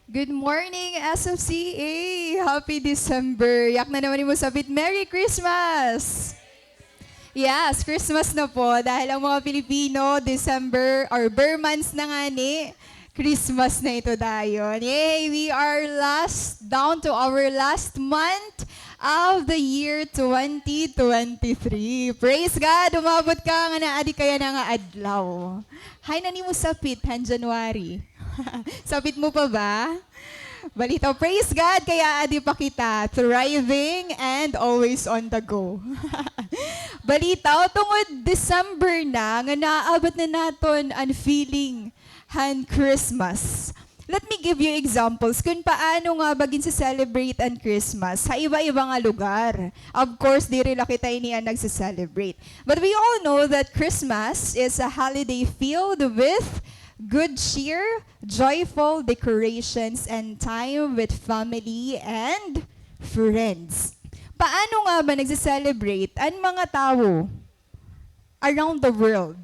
Good morning, SFCA! Happy December! Yak na naman mo sabit, Merry Christmas! Yes, Christmas na po dahil ang mga Pilipino, December or Burmans na nga ni, Christmas na ito dayon. Yay! We are down to our last month of the year 2023. Praise God! Umabot ka nga na adi kaya na nga adlaw. Hay na ni mo sapit, han January. Sapit mo pa ba? Balita, praise God, kaya adi pa kita, thriving and always on the go. Balita, tungod December na, nga naabot na naton ang feeling han Christmas. Let me give you examples kung paano nga bagin sa celebrate ang Christmas sa iba-iba nga lugar. Of course, diri lang kita iniyan nagsa-celebrate. But we all know that Christmas is a holiday filled with good cheer, joyful decorations, and time with family and friends. Paano nga ba nagse-celebrate ang mga tao around the world?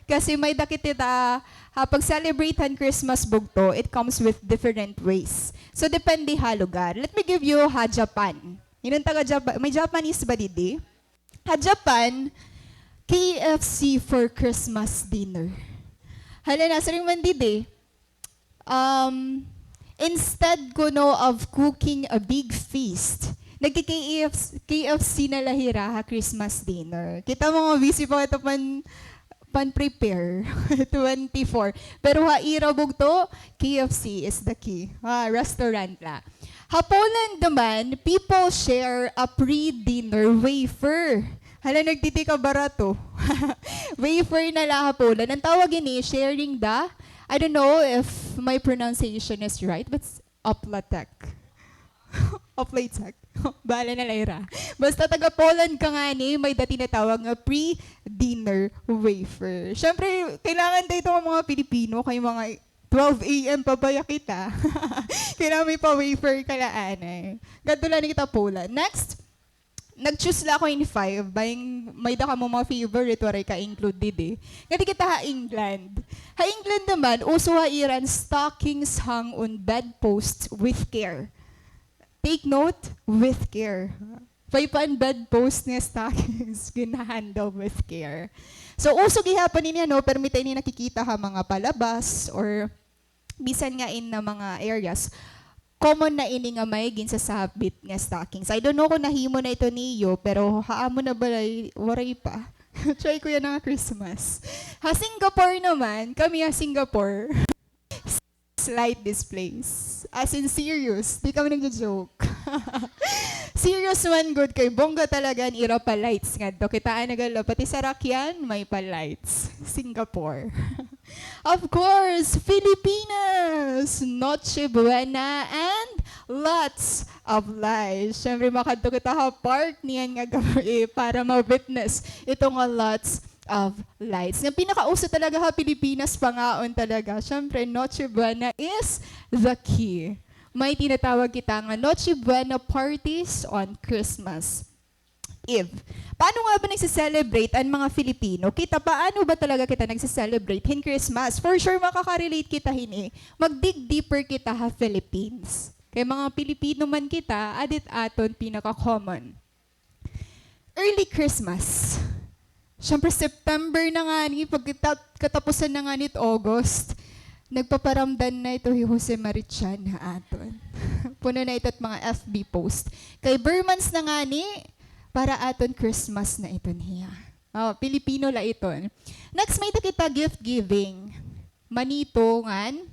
Kasi may dakit ita, pag-celebrate ang Christmas bugto, it comes with different ways. So, depende ha lugar. Let me give you ha Japan. Yun ang taga Japan. May Japanese ba didi? Ha Japan, KFC for Christmas dinner. Hala na, saring man didi. Instead ko no of cooking a big feast, nagki-KFC na lahira ha Christmas dinner. Kita mo nga busy pa ito pan-prepare. 24. Pero ha irabog to, KFC is the key. Restaurant la. Ha Poland naman, people share a pre-dinner wafer. Hala, nagtitika barato. Wafer na laha po. Ang tawag ini, sharing the, I don't know if my pronunciation is right, but it's Oplatek. Oplatek. Bahala na Lyra. Basta taga Poland ka nga ni, may dati na tawag nga pre-dinner wafer. Siyempre, kailangan tayo itong mga Pilipino, kay mga 12 a.m. pabaya kita. Kailangan may pa-wafer kalaan eh. Gadula na kita Poland. Next, nag-choose la ako in 5, may da ka mo mga favorite, waray ka included eh. Nga di kita ha England. Ha England naman, uso ha Iran, stockings hung on bedposts with care. Take note, with care. Paypaan bedpost nga stockings, ginahandle with care. So, uso gihapon niya, no, permita ni nakikita ha mga palabas or bisan nga in na mga areas, common na ini nga may ginsasabit nga stockings. I don't know kung nahimo na ito niyo, pero haamo na balay, waray pa. Try ko yan nga Christmas. Ha Singapore naman, kami ha Singapore, light displays. As in serious, di kami nagjo-joke. Serious man good kay bongga talaga ang ira pa lights nga do. Kitaan nagala pati sa Rakyan may pa lights. Singapore. Of course, Filipinas, Noche Buena, and lots of lights. Siyempre, makadto kita ha park niyan nga gabi para ma-witness itong lots of lights. Yung pinakauso talaga ha Pilipinas, pangaon talaga. Siyempre, Noche Buena is the key. May tinatawag kita nga Noche Buena parties on Christmas Eve. Paano nga ba nagsiselebrate ang mga Filipino? Kita, paano ba talaga kita nagsiselebrate in Christmas? For sure, makaka-relate kita hini. Mag-dig deeper kita ha Philippines. Kaya mga Pilipino man kita, adit aton pinaka-common. Early Christmas. Siyempre, September na nga ni, pagkatapusan na nga nito August, nagpaparamdan na ito si Jose Marichan na aton. Puno na ito at mga FB post. Kay Burmans na nga ni, para aton Christmas na ito niya. Pilipino la ito. Next, may kita gift giving. Manito ngan,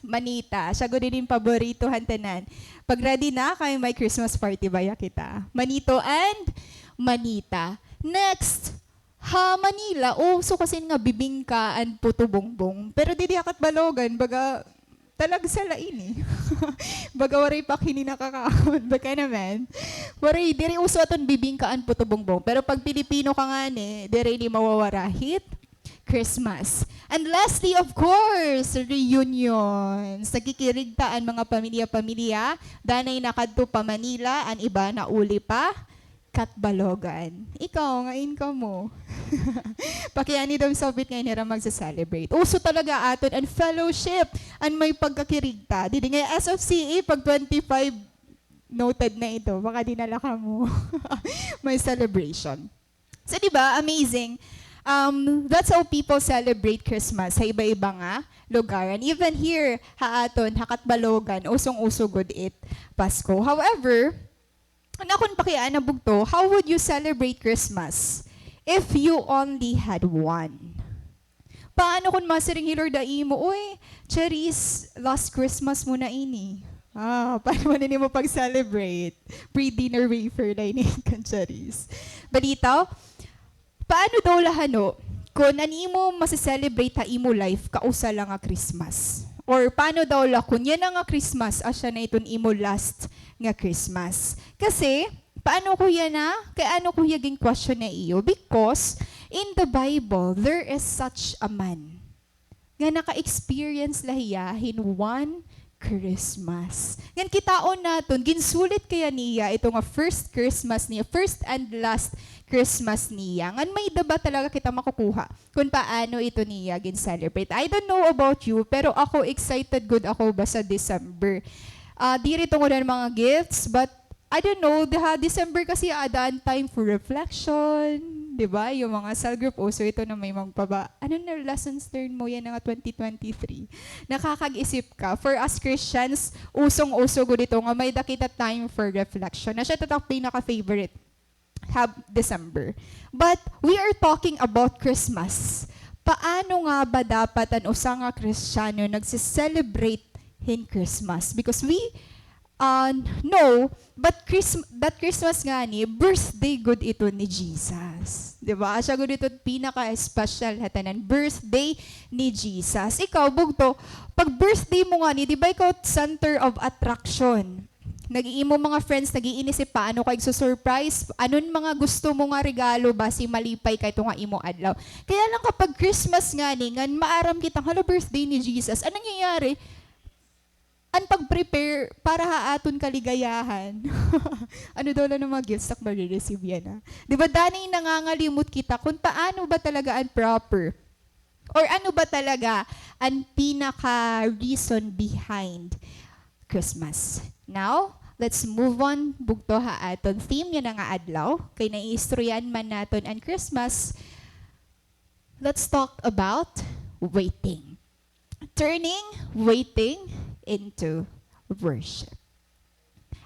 manita. Siya din yung paborito hantanan. Pag ready na, kay may Christmas party baya kita. Manito and manita. Next, ha Manila. So kasi nga bibingka and puto bongbong. Pero di akat balogan, baga talag sa lain eh. Baga waray pa kini nakakaon. Baga naman. Waray, diri uso aton bibingkaan puto bongbong. Pero pag Pilipino ka nga ni, diri ni mawawarahit Christmas. And lastly, of course, reunions. Nagkikirigtaan mga pamilya-pamilya. Danay nakadto pa Manila, ang iba na uli pa Katbalogan. Ikaw, ngayon ka mo. Pakiani daw sabit ngayon nila magsa-celebrate. Uso talaga aton and fellowship and may pagkakirigta. Didi nga SFCE pag 25 noted na ito. Baka dinala ka mo. May celebration. So, di ba, amazing. That's how people celebrate Christmas sa iba-iba nga lugar. And even here, haaton, Hakatbalogan, usong-uso good it Pasko. However, nakon pa kaya nabugto, how would you celebrate Christmas if you only had one? Paano kung masiring hilor da imo, uy, Cherries, last Christmas mo na ini. Paano mo pag-celebrate? Pre-dinner wafer na ini kan Cherries. Balitaw, paano daw lahano kung animo masicelebrate ha imo life kausa lang nga Christmas? Or paano daw la kung yan nga Christmas asya na iton imo last nga Christmas? Kasi, paano ko yan kaya ano ko yung question na iyo? Because, in the Bible, there is such a man nga naka-experience lahiyahin one Christmas. Ngan kitaon naton, ginsulit kaya niya ito nga first Christmas niya, first and last Christmas niya. Ngan may daba talaga kita makukuha kung paano ito niya gin-celebrate. I don't know about you, pero ako excited good ako ba sa December. Dirito ko na mga gifts, but I don't know, December kasi adaan time for reflection, di ba? Yung mga cell group, so ito na may magpaba. Ano na lessons learned mo yan nga 2023? Nakakag-isip ka. For us Christians, usong-uso ko dito nga may dakita time for reflection. Na siya tatak pinaka-favorite. Have December. But we are talking about Christmas. Paano nga ba dapat ang usa nga Kristiyano nagse-celebrate in Christmas? Because we no, but that Christmas nga ni, birthday good ito ni Jesus. Diba? Siya good ito pinaka-special hatanan. Birthday ni Jesus. Ikaw, bugto, pag birthday mo nga ni, di ba ikaw center of attraction? Nag-iimo mga friends, nag-iinisip paano ka surprise anon mga gusto mo nga regalo ba si malipay kay ito nga imo adlaw. Kaya lang kapag Christmas nga ni, ngan maaram kitang, hala birthday ni Jesus, anong nangyayari? Ang pag-prepare para haaton kaligayahan. Ano daw lang ng mga gifts na ma-receive yan. Di ba, dani nangangalimot kita kung paano ba talaga ang proper? Or ano ba talaga ang pinaka-reason behind Christmas? Now, let's move on. Bugto haaton. Theme yun nga adlaw. Kay naiistoryan man naton ang Christmas. Let's talk about waiting. Turning, waiting, into worship.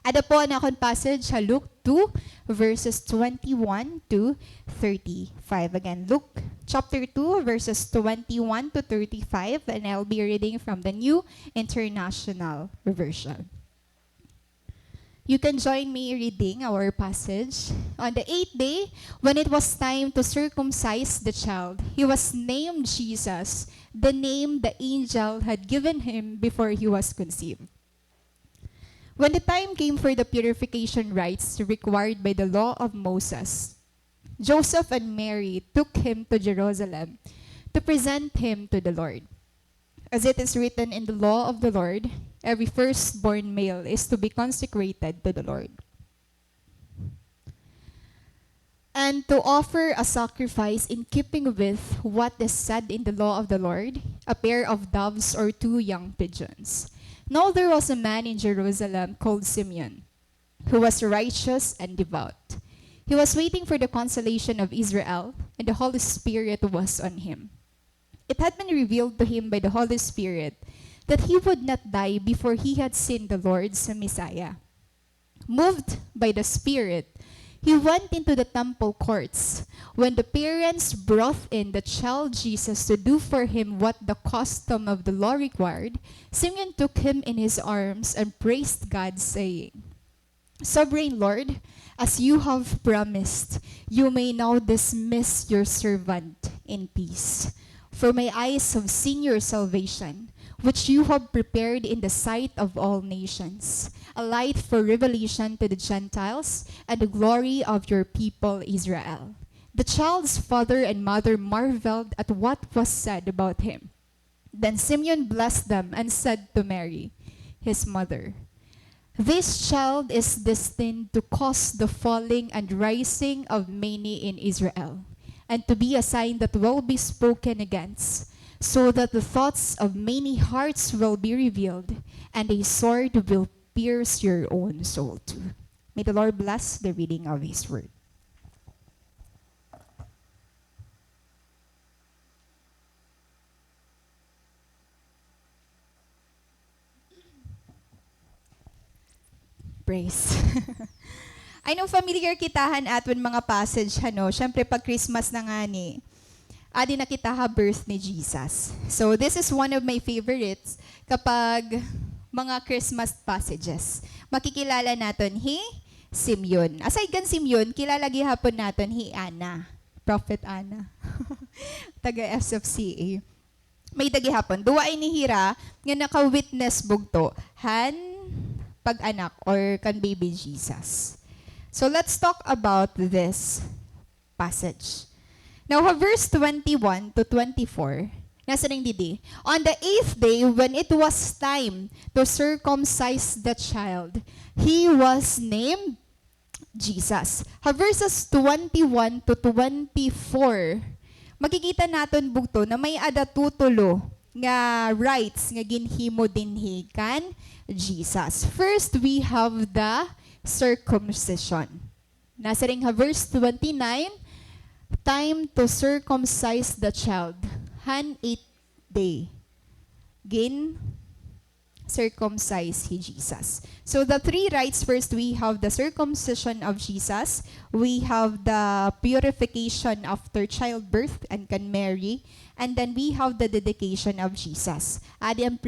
Ada po na akong passage sa Luke 2 verses 21 to 35. Again, Luke chapter 2 verses 21 to 35, and I'll be reading from the New International Version. You can join me reading our passage. On the 8th day, when it was time to circumcise the child, he was named Jesus, the name the angel had given him before he was conceived. When the time came for the purification rites required by the law of Moses, Joseph and Mary took him to Jerusalem to present him to the Lord. As it is written in the law of the Lord, every firstborn male is to be consecrated to the Lord, and to offer a sacrifice in keeping with what is said in the law of the Lord, a pair of doves or 2 young pigeons. Now there was a man in Jerusalem called Simeon, who was righteous and devout. He was waiting for the consolation of Israel, and the Holy Spirit was on him. It had been revealed to him by the Holy Spirit that he would not die before he had seen the Lord's Messiah. Moved by the Spirit, he went into the temple courts. When the parents brought in the child Jesus to do for him what the custom of the law required, Simeon took him in his arms and praised God, saying, Sovereign Lord, as you have promised, you may now dismiss your servant in peace. For my eyes have seen your salvation, which you have prepared in the sight of all nations, a light for revelation to the Gentiles and the glory of your people Israel. The child's father and mother marveled at what was said about him. Then Simeon blessed them and said to Mary, his mother, This child is destined to cause the falling and rising of many in Israel, and to be a sign that will be spoken against, so that the thoughts of many hearts will be revealed, and a sword will pierce your own soul too. May the Lord bless the reading of His word. Praise. I know familiar kitahan atwan mga passage, ano, syempre pag Christmas na nga ni, adi na kita ha birth ni Jesus. So this is one of my favorites kapag mga Christmas passages. Makikilala natin Simeon. Aside kan Simeon, kilala gihapon natin Anna, Prophet Anna. Taga SFCA. May dagihapon. Duwain ni Hira nga naka-witness bugto pag-anak or kan baby Jesus. So let's talk about this passage. Now, verse 21 to 24, nasa ring didi. On the 8th day, when it was time to circumcise the child, he was named Jesus. Verses 21 to 24, makikita natin bugto na may adatutulo nga rights nga ginhimo dinhi kan Jesus. First, we have the circumcision. Nasa ring verse 29, time to circumcise the child. 8th day. Circumcise Jesus. So the three rites, first we have the circumcision of Jesus. We have the purification after childbirth and can Mary. And then we have the dedication of Jesus. Adi ang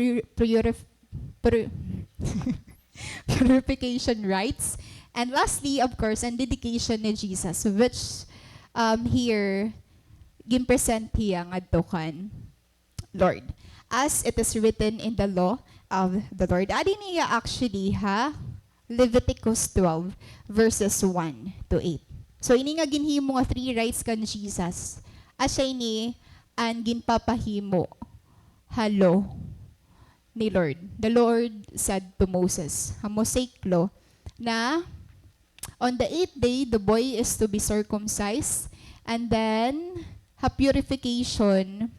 purification rites. And lastly, of course, and dedication ni Jesus, which here, gin-present hiya ngadto kan Lord. As it is written in the law of the Lord. Adi niya actually Leviticus 12 verses 1 to 8. So ini nga ginhimo nga three rights kan Jesus. Asya ini ang ginpapahimo halo ni Lord. The Lord said to Moses, Mosaic law, na on the 8th day, the boy is to be circumcised, and then purification.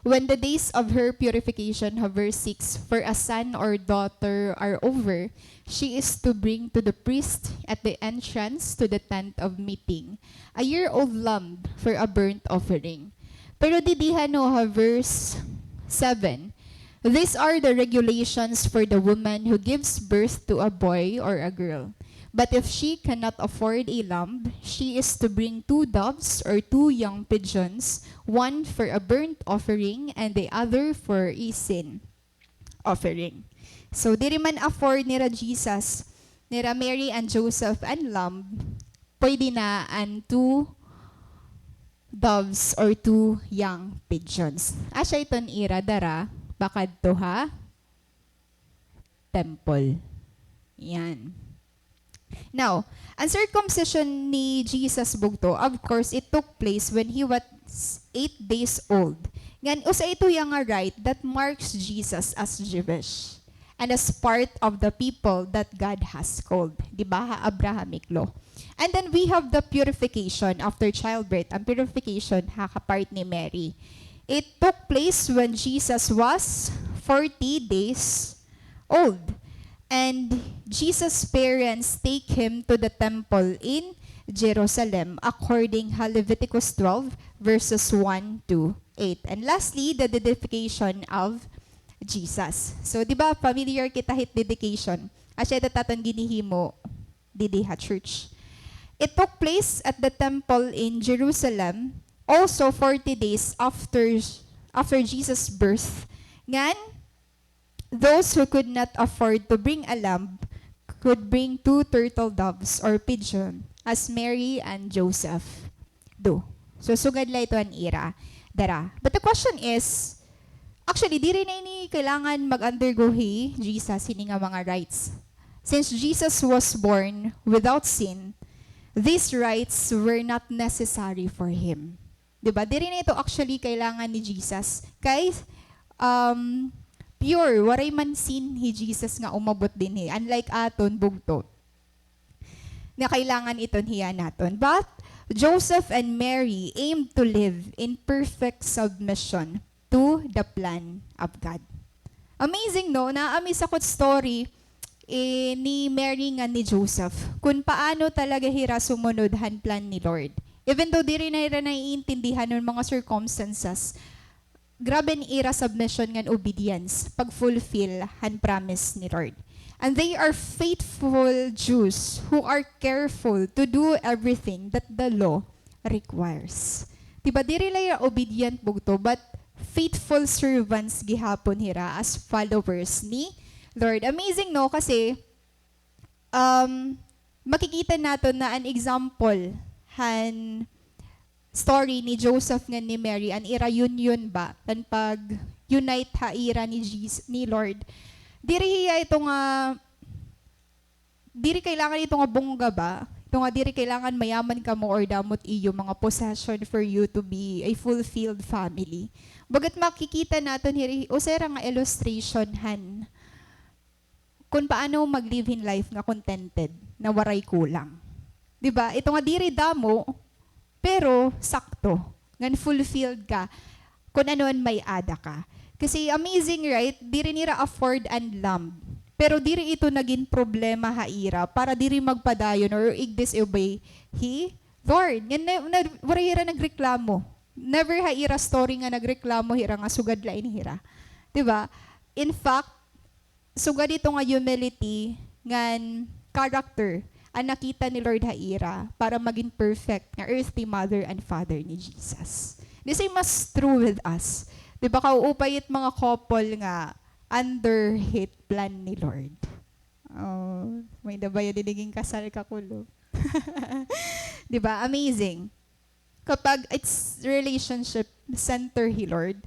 When the days of her purification, verse 6, for a son or daughter are over, she is to bring to the priest at the entrance to the tent of meeting a year-old lamb for a burnt offering. Pero didihan verse 7, these are the regulations for the woman who gives birth to a boy or a girl. But if she cannot afford a lamb, she is to bring 2 doves or 2 young pigeons, one for a burnt offering and the other for a sin offering. So, diri man afford nira Jesus, nira Mary and Joseph and lamb, pwede na ang 2 doves or 2 young pigeons. Asya iton ira dara, bakad to temple. Yan. Now, ang circumcision ni Jesus bugto, of course, it took place when he was 8 days old. Ngan, usa ito yung right that marks Jesus as Jewish and as part of the people that God has called. Diba? Abrahamic law. And then we have the purification after childbirth. Ang purification, kapart ni Mary. It took place when Jesus was 40 days old. And Jesus' parents take him to the temple in Jerusalem according to Leviticus 12 verses 1 to 8. And lastly, the dedication of Jesus. So, di ba, familiar kita hit dedication. Asya tatatan ginihimo didiha church. It took place at the temple in Jerusalem also 40 days after Jesus' birth. Ngan, those who could not afford to bring a lamb could bring 2 turtle doves or pigeon as Mary and Joseph do. So, sugad la ito ang ira. Dara. But the question is, actually, di rin na ini kailangan mag-undergo Jesus ini nga mga rights. Since Jesus was born without sin, these rights were not necessary for him. Diba? Di rin na ito actually kailangan ni Jesus. Kay, pure, waray man sin hi Jesus nga umabot din hi. Unlike aton, bugto, na kailangan iton hiya naton. But Joseph and Mary aimed to live in perfect submission to the plan of God. Amazing, no? Naamis akot story ni Mary nga ni Joseph kung paano talaga hira sumunod han plan ni Lord. Even though di rin na naiintindihan ng mga circumstances, grabe ni ira submission ngan obedience pag-fulfill han promise ni Lord. And they are faithful Jews who are careful to do everything that the law requires. Diba, di rin lang obedient bugto, but faithful servants gihapon hira as followers ni Lord. Amazing, no? Kasi makikita nato na an example han story ni Joseph nga ni Mary, an ira union ba tan pag unite ha ira ni Jesus, ni Lord. Diri kailangan ito nga bongga ba? Ito nga diri kailangan mayaman ka mo or damot iyo mga possession for you to be a fulfilled family. Bagat makikita natin hiri usera nga illustration han kung paano mag-live in life nga contented, na waray kulang. 'Di ba? Ito nga diri damo pero sakto, ngan fulfilled ka kung anoon may ada ka. Kasi amazing, right? Diri nira afford and lamb. Pero diri ito naging problema haira para diri magpadayon or ig-disobey Lord. Wala hira nagreklamo. Never haira story nga nagreklamo hira nga sugad lain hira. 'Di ba? In fact, sugad ito nga humility ngan character ang nakita ni Lord haira para maging perfect nga earthly mother and father ni Jesus. This is mas true with us. 'Di ba kauupay it mga couple nga under hate plan ni Lord. Oh, may dabaya diniging kasal kakulo. 'Di ba? Amazing. Kapag it's relationship center hi Lord,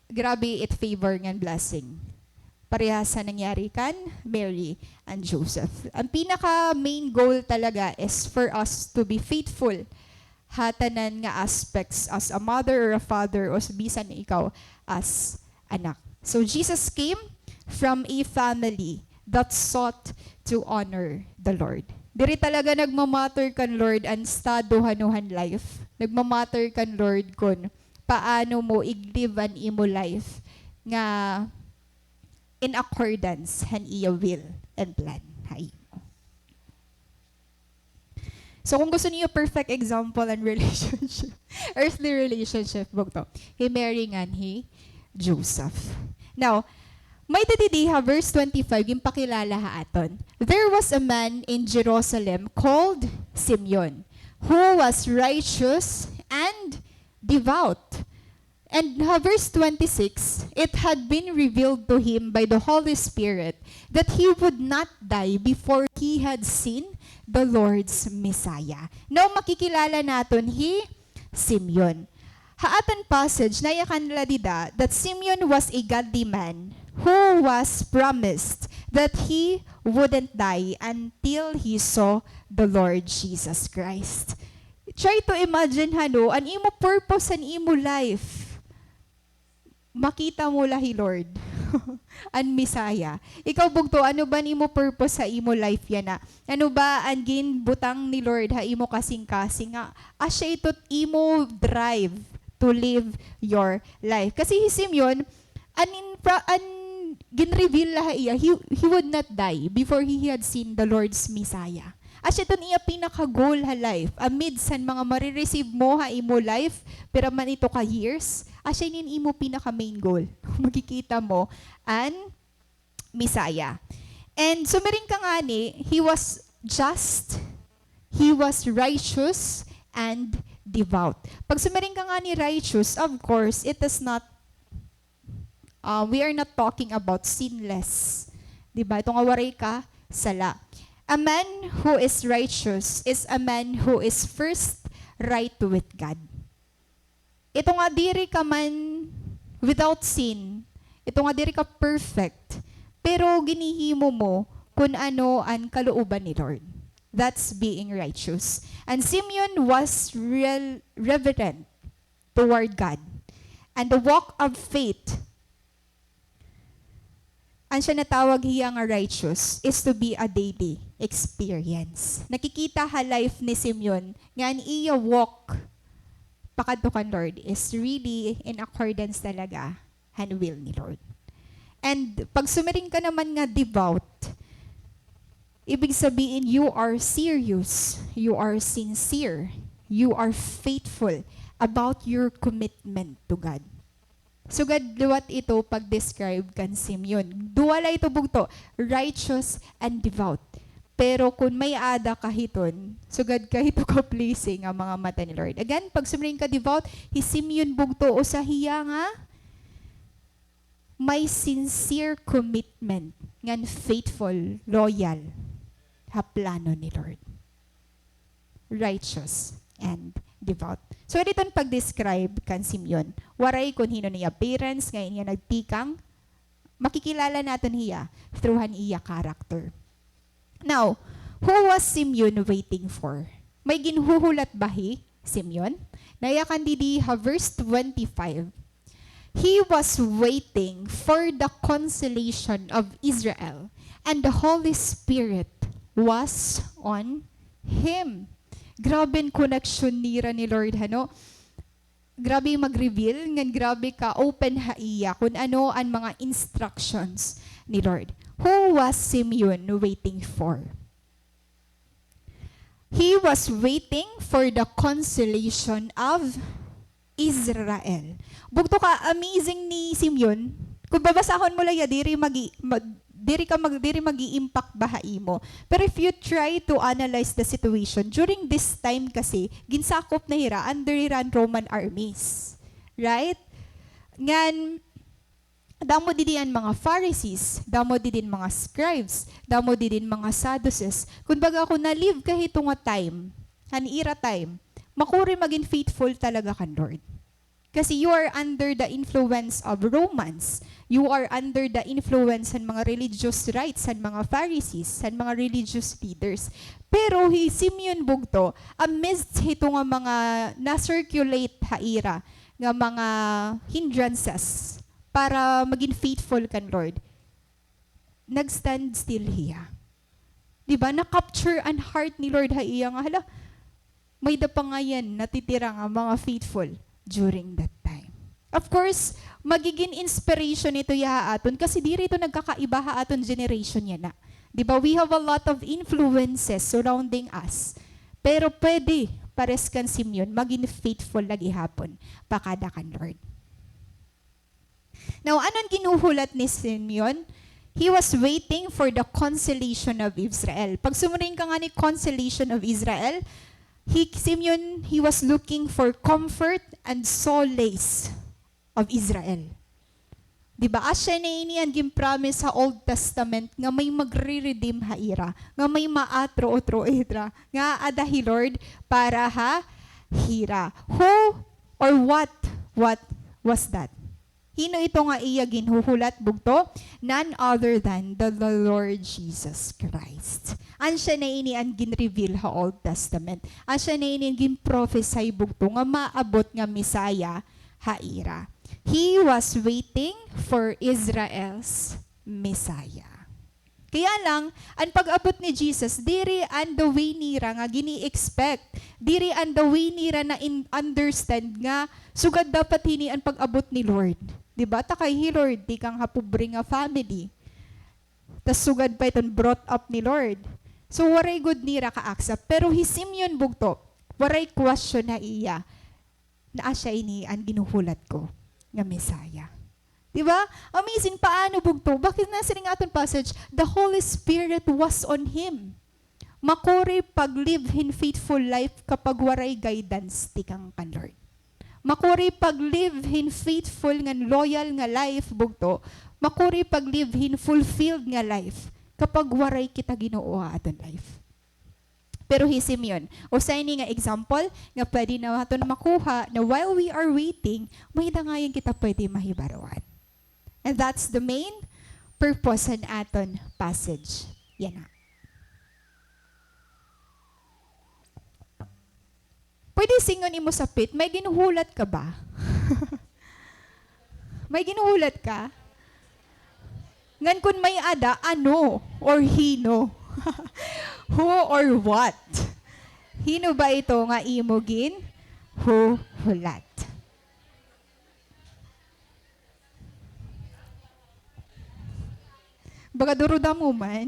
grabe it favor ngan blessing. Parehas sa nangyari kan Mary and Joseph. Ang pinaka main goal talaga is for us to be faithful hatanan nga aspects as a mother or a father o bisan ikaw as anak. So Jesus came from a family that sought to honor the Lord. Diri talaga nagmamatter kan Lord ang estado hanuhan life. Nagmamatter kan Lord kun paano mo i-live an imo life nga in accordance han iya will and plan. Hay. So kung gusto niyo perfect example and relationship, earthly relationship, bugto, he Mary ngan he Joseph. Now, may tadidiha, verse 25, yung pakilala ha aton. There was a man in Jerusalem called Simeon, who was righteous and devout. And verse 26, it had been revealed to him by the Holy Spirit that he would not die before he had seen the Lord's Messiah. Now, makikilala naton Simeon. Haatan passage na yakan ladida that Simeon was a godly man who was promised that he wouldn't die until he saw the Lord Jesus Christ. Try to imagine an imo purpose an imo life. Makita mo lahi Lord. An Messiah. Ikaw bugto, ano ba nimo purpose sa imo life yan na? Ano ba ang ginbutang ni Lord ha imo kasing-kasing nga? Asya ito't imo drive to live your life. Kasi Simeon, gin-reveal laha iya, he would not die before he had seen the Lord's Messiah. Asya ito niya pinaka-goal ha life. Amid san mga marireceive mo ha imo life, pero man ito ka years, asya nin imo pinaka-main goal. Makikita mo an Messiah. And sumiring ka nga ni, he was just, he was righteous, and devout. Pag sumiring ka nga ni righteous, of course, it is not, we are not talking about sinless. Diba? Ito nga waray ka, sala. A man who is righteous is a man who is first right with God. Ito nga diri ka man without sin. Ito nga diri ka perfect. Pero ginihimo mo kung ano ang kalooban ni Lord. That's being righteous. And Simeon was reverent toward God. And the walk of faith ang siya natawag hiya nga righteous is to be a daily experience. Nakikita ha life ni Simeon nga ang iya walk pakadto kan Lord is really in accordance talaga han will ni Lord. And pag sumiring ka naman nga devout, ibig sabihin you are serious, you are sincere, you are faithful about your commitment to God. So God, luwat ito pag-describe kan Simeon. Duwala ito bugto, righteous and devout. Pero kung may ada kahiton, so God kahito ka pleasing ang mga mata ni Lord. Again, pag sumiring ka devout, si Simeon bugto o sa hiya nga, may sincere commitment, ngan faithful, loyal, ha plano ni Lord. Righteous and devout. So, dito pag-describe kan Simeon. Waray kung hino niya parents, ngayon niya nagtikang, makikilala natin hiya through han iya character. Now, who was Simeon waiting for? May ginhuhulat ba Simeon? Nayakan didi ha verse 25. He was waiting for the consolation of Israel, and the Holy Spirit was on him. Grabe ang connection nira ni Lord, hano? Grabe mag-reveal, ngan grabe ka open haiya kung ano ang mga instructions ni Lord. Who was Simeon waiting for? He was waiting for the consolation of Israel. Bugto ka, amazing ni Simeon. Kung babasahon mo lang ya, diri magi-impact bahai mo. Pero if you try to analyze the situation, during this time kasi, ginsakop na hira, under Iran Roman armies. Right? Ngan, damo didin mga Pharisees, damo didin mga scribes, damo didin mga Sadducees. Kung baga kung na-live ka hito nga time, hanira time, makuri maging faithful talaga kan Lord. Kasi you are under the influence of Romans. You are under the influence ng mga religious rites, ng mga Pharisees, ng mga religious leaders. Pero Simeon bugto, amidst ito nga mga na-circulate haira, nga mga hindrances, para maging faithful kan Lord, nag-stand still hiya. Diba? Na-capture ang heart ni Lord haiya nga, hala, may dapangayan natitira nga mga faithful during that time. Of course, magiging inspiration ito ya aton kasi diri ito nagkakaiba ha aton generation yan na. Diba? We have a lot of influences surrounding us. Pero pwede, pares kan Simeon, maging faithful lagi hapon, pakada kan Lord. Now, anong ginuhulat ni Simeon? He was waiting for the consolation of Israel. Pag sumuring ka nga ni consolation of Israel, Simeon, he was looking for comfort and solace of Israel. Diba? Asya na ini ang gimpromise sa Old Testament nga may magre-redeem haira, nga may maatro-otro itra, nga adahi Lord para ha hira. Who or what was that? Hino ito nga iya ginhuhulat bugto? None other than the Lord Jesus Christ. Ansya na ini ang ginreveal ha Old Testament. Ansya na ini ang ginprophesy bugto nga maabot nga Messiah haira. He was waiting for Israel's Messiah. Kaya lang, ang pag-abot ni Jesus, diri and the way nira nga gini-expect, diri and the way nira na understand nga, sugad dapat hini ang pag-abot ni Lord. Diba? Takay hi Lord, di kang hapobre nga family. Tas sugad pa itong brought up ni Lord. So waray good nira ka-accept. Pero Simeon bugto, waray question na iya, na asya ini ang ginuhulat ko nga Messiah. Diba? Amazing, paano bugto? Bakit nasa ring aton passage? The Holy Spirit was on him. Makuri pag-live in faithful life kapag waray guidance ti kang kan Lord. Makuri pag-live in faithful ngan loyal nga life bugto. Makuri pag-live in fulfilled nga life kapag waray kita Ginoo aton life. Pero Simeon, o sa ini nga example, nga pwede na aton makuha na while we are waiting, may dangayan kita pwede mahibarawan. And that's the main purpose ng aton passage. Yan na. Pwede singon imo sa pit, may ginuhulat ka ba? May ginuhulat ka? Ngan kun may ada, ano or hino? Who or what? Hino ba ito nga imogin? Who, hulat. Baga duruda mo man.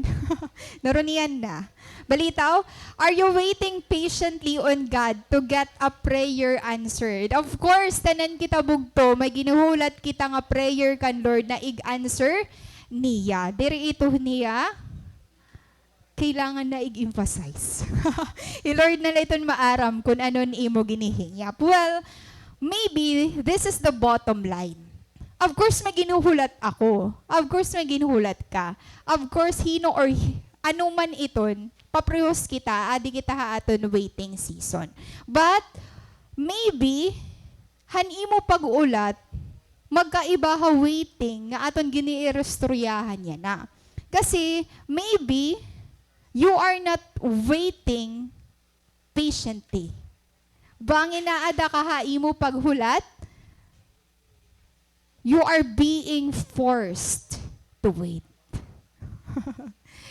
Narunian na. Balitaw, are you waiting patiently on God to get a prayer answered? Of course, tanan kita bugto, may ginuhulat kita nga prayer kan Lord na ig-answer niya. Diri ito niya, kailangan na i-emphasize. I-Lord na iton maaram kung anon imo ginihingap. Well, maybe this is the bottom line. Of course, may ginuhulat ako. Of course, may ginuhulat ka. Of course, hino or ano man iton, paprehos kita, adi kita haaton waiting season. But, maybe, imo pag-ulat, magkaiba ha waiting, nga aton giniirusturyahan niya na. Kasi, maybe, you are not waiting patiently. Bangin na ada ka ha imo paghulat, you are being forced to wait.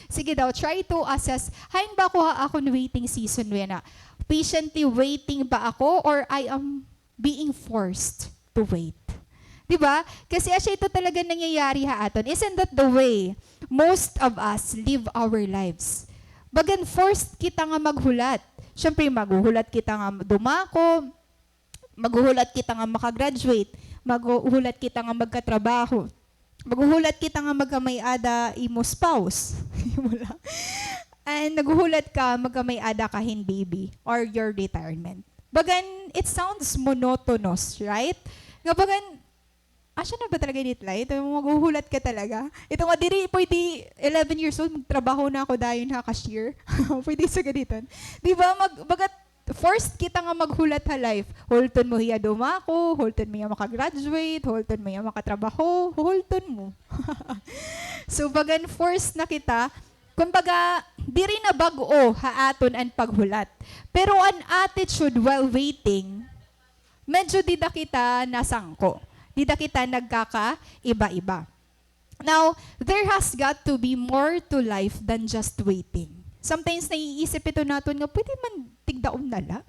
Sige daw, try to assess, hain ba ako akong waiting season na? Patiently waiting ba ako or I am being forced to wait? Diba? Kasi asya ito talaga nangyayari aton. Isn't that the way most of us live our lives? Bagan forced kita nga maghulat. Siyempre, maghuhulat kita nga dumako, maghuhulat kita nga makagraduate, maghuhulat kita nga magkatrabaho, maghuhulat kita nga magkamay-ada imo spouse. And naghuhulat ka magkamay-ada kahin baby or your retirement. Bagan, it sounds monotonous, right? Nga bagan, asya na ba talaga nitla? Ito, maghuhulat ka talaga. Ito nga, diri, pwede 11 years old, magtrabaho na ako dayon ha, cashier. Pwede sa ganitan. Di ba, bagat, first kita nga maghulat ha life. Hulton mo hiya dumako, hulton mo hiya makagraduate, hulton mo hiya makatrabaho, hulton mo. So, bagan, first na kita, kumbaga, diri na bago haaton ang paghulat. Pero an attitude while waiting, medyo dida kita nasangko. Dida kita nagkaka-iba-iba. Now, there has got to be more to life than just waiting. Sometimes naiisip ito natin nga, pwede man tigdaon na la.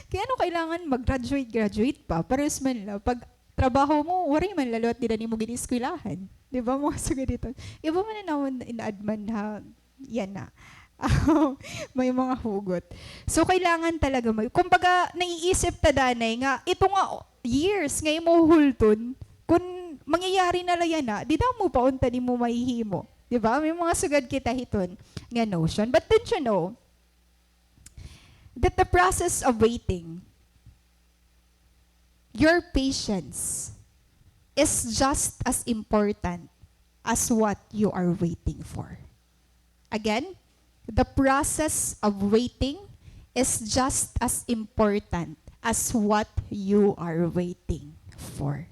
Kaya ano kailangan mag-graduate pa? Pares man la. Pag trabaho mo, wari man lalo at di na mo giniskwelahan. Di ba mga suga dito? Iba man na naman ina-adman ha, yan na. May mga hugot. So, kailangan talaga kumbaga, naiisip ta danay nga, ito nga years nga mo hulton, kung mangyayari na la yan na, di na mo paunta ni mo mahihimo. Diba? May mga sugad kita hiton nga notion. But did you know that the process of waiting, your patience is just as important as what you are waiting for? Again, the process of waiting is just as important as what you are waiting for.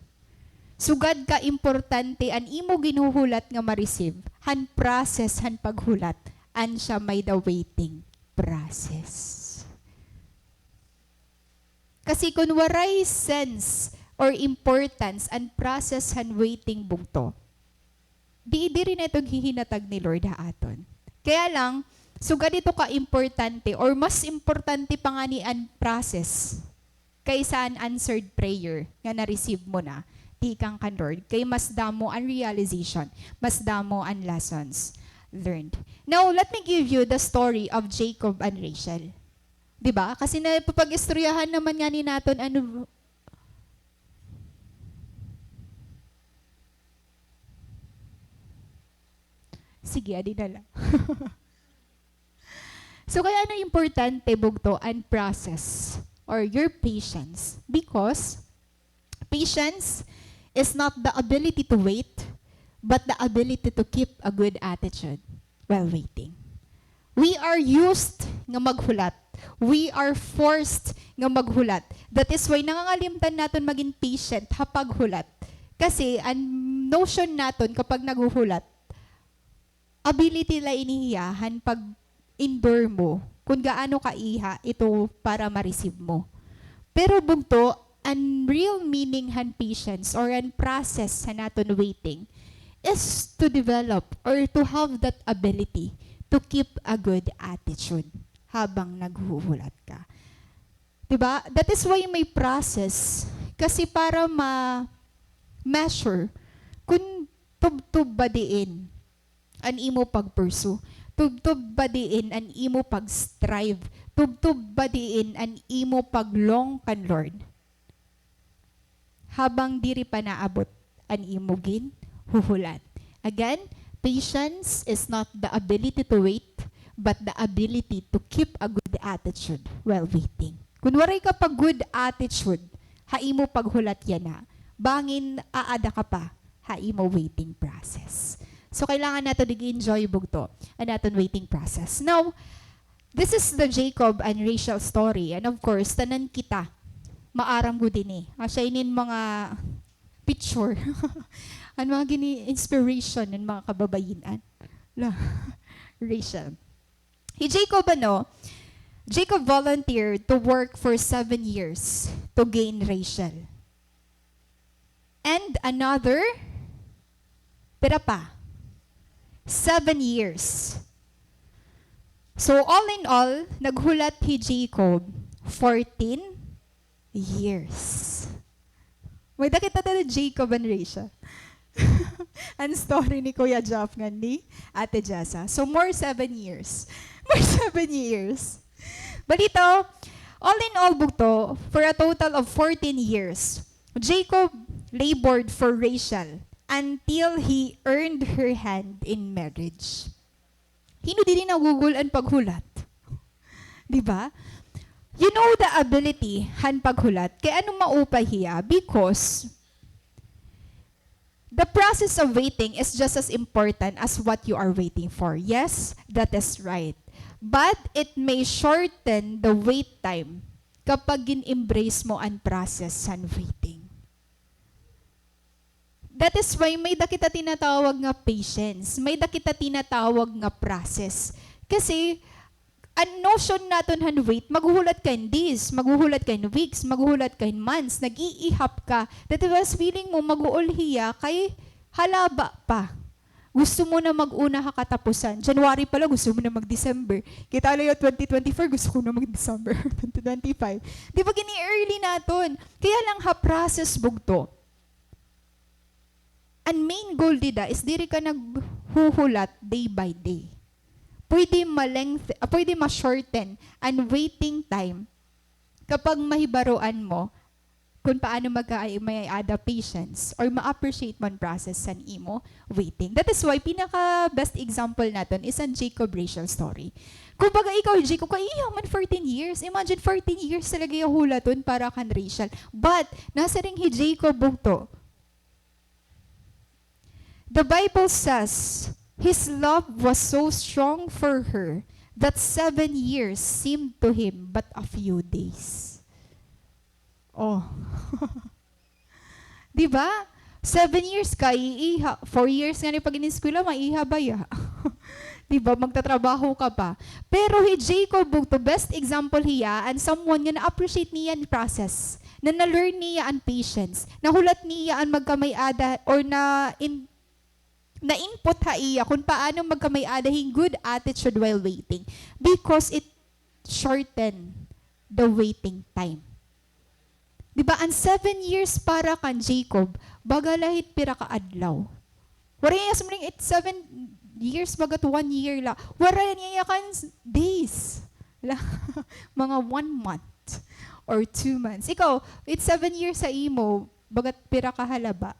Sugad ka importante an imo ginuhulat nga ma-receive, han process, han paghulat, an siya may the waiting process. Kasi kung waray sense or importance an process han waiting bugto, di rin itong hihinatag ni Lord haaton. Kaya lang, sugad ito ka-importante or mas importante pa nga ni an process kaysa an answered prayer nga na-receive mo na. Di kang kan Lord, kay mas damo ang realization, mas damo ang lessons learned. Now, let me give you the story of Jacob and Rachel. Diba? Kasi napapag-istoryahan naman nga ni naton ano. Sige, adi na lang. So, kaya ano importante bugto ang process or your patience? Because patience is not the ability to wait, but the ability to keep a good attitude while waiting. We are used nga maghulat. We are forced nga maghulat. That is why nangangalimtan naton maging patient hapag hulat. Kasi ang notion naton kapag naghuhulat, ability la inihiyahan pag endure mo kung gaano kaiha ito para ma-receive mo. Pero bugto, ang real meaning han patience or ang process sa naton waiting is to develop or to have that ability to keep a good attitude habang naghuhulat ka. Diba? That is why may process. Kasi para ma-measure kung tubtub ba diin an imo pag-pursue, tubtub ba diin an imo pag-strive, tubtub ba diin an imo pag-long kan Lord. Habang diri pa naabot an imo huhulat. Again, patience is not the ability to wait, but the ability to keep a good attitude while waiting. Kung waray ka pag good attitude, haimo paghulat yan na. Bangin aada ka pa, haimo waiting process. So kailangan nato dig-enjoy bugto ang naton waiting process. Now, this is the Jacob and Rachel story. And of course, tanan kita, maaram ko din eh. Asya inin mga picture. Ang mga gini-inspiration ng mga kababayinan. Rachel. Jacob volunteered to work for 7 years to gain Rachel. And another, pera pa, 7 years. So all in all, naghulat si Jacob 14 years. May dakita na Jacob and Rachel. Ang story ni Kuya Jeff nga ni Ate Jessa. So more 7 years. More 7 years. Balito, all in all bugto, for a total of 14 years, Jacob labored for Rachel until he earned her hand in marriage. Hino din nagugul ang paghulat. Diba? You know the ability han paghulat. Kaya anong maupay hiya? Because the process of waiting is just as important as what you are waiting for. Yes, that is right. But it may shorten the wait time kapag gin-embrace mo ang process and waiting. That is why may dakita tinatawag nga patience. May dakita tinatawag nga process. Kasi, ang notion natin han wait, maghuhulat ka in days, maghuhulat ka in weeks, maghuhulat ka in months, nag-iihap ka. That was feeling mo mag-uulhiya kay halaba pa. Gusto mo na mag-una katapusan. January pala, gusto mo na mag-December. Kita lang yung 2024, gusto ko na mag-December 2025. Di ba gini-early natin? Kaya lang ha-process bugto. Ang main goal dida is diri ka naghuhulat day by day. Pwede ma-shorten ang waiting time kapag mahibaruan mo kung paano may ada patience or ma-appreciate man process sa imo waiting. That is why pinaka-best example natin is ang Jacob-Rachel story. Kung baga ikaw, Jacob, man 14 years. Imagine 14 years talaga yung hulaton para kan Rachel. But, nasa ring Jacob bugto. The Bible says, his love was so strong for her that 7 years seemed to him but a few days. Oh. Diba? 7 years ka, 4 years nga ni pag in-eskwela, maiha ba ya? Diba? Magtatrabaho ka pa. Pero Jacob bugto, best example hiya, and someone nga na-appreciate niya ang process, na na-learn niya ang patience, nahulat niya ang magkamay-ada, or na-input iya kung paano magkamay-ada hing good attitude while waiting. Because it shortened the waiting time. Diba, ang 7 years para kan Jacob, bagalahit pira ka adlaw. Waray niya sumling 7 years bagat 1 year la. Waray niya kan days. Mga 1 month or 2 months. Ikaw, it's 7 years sa imo, bagat pira ka halaba.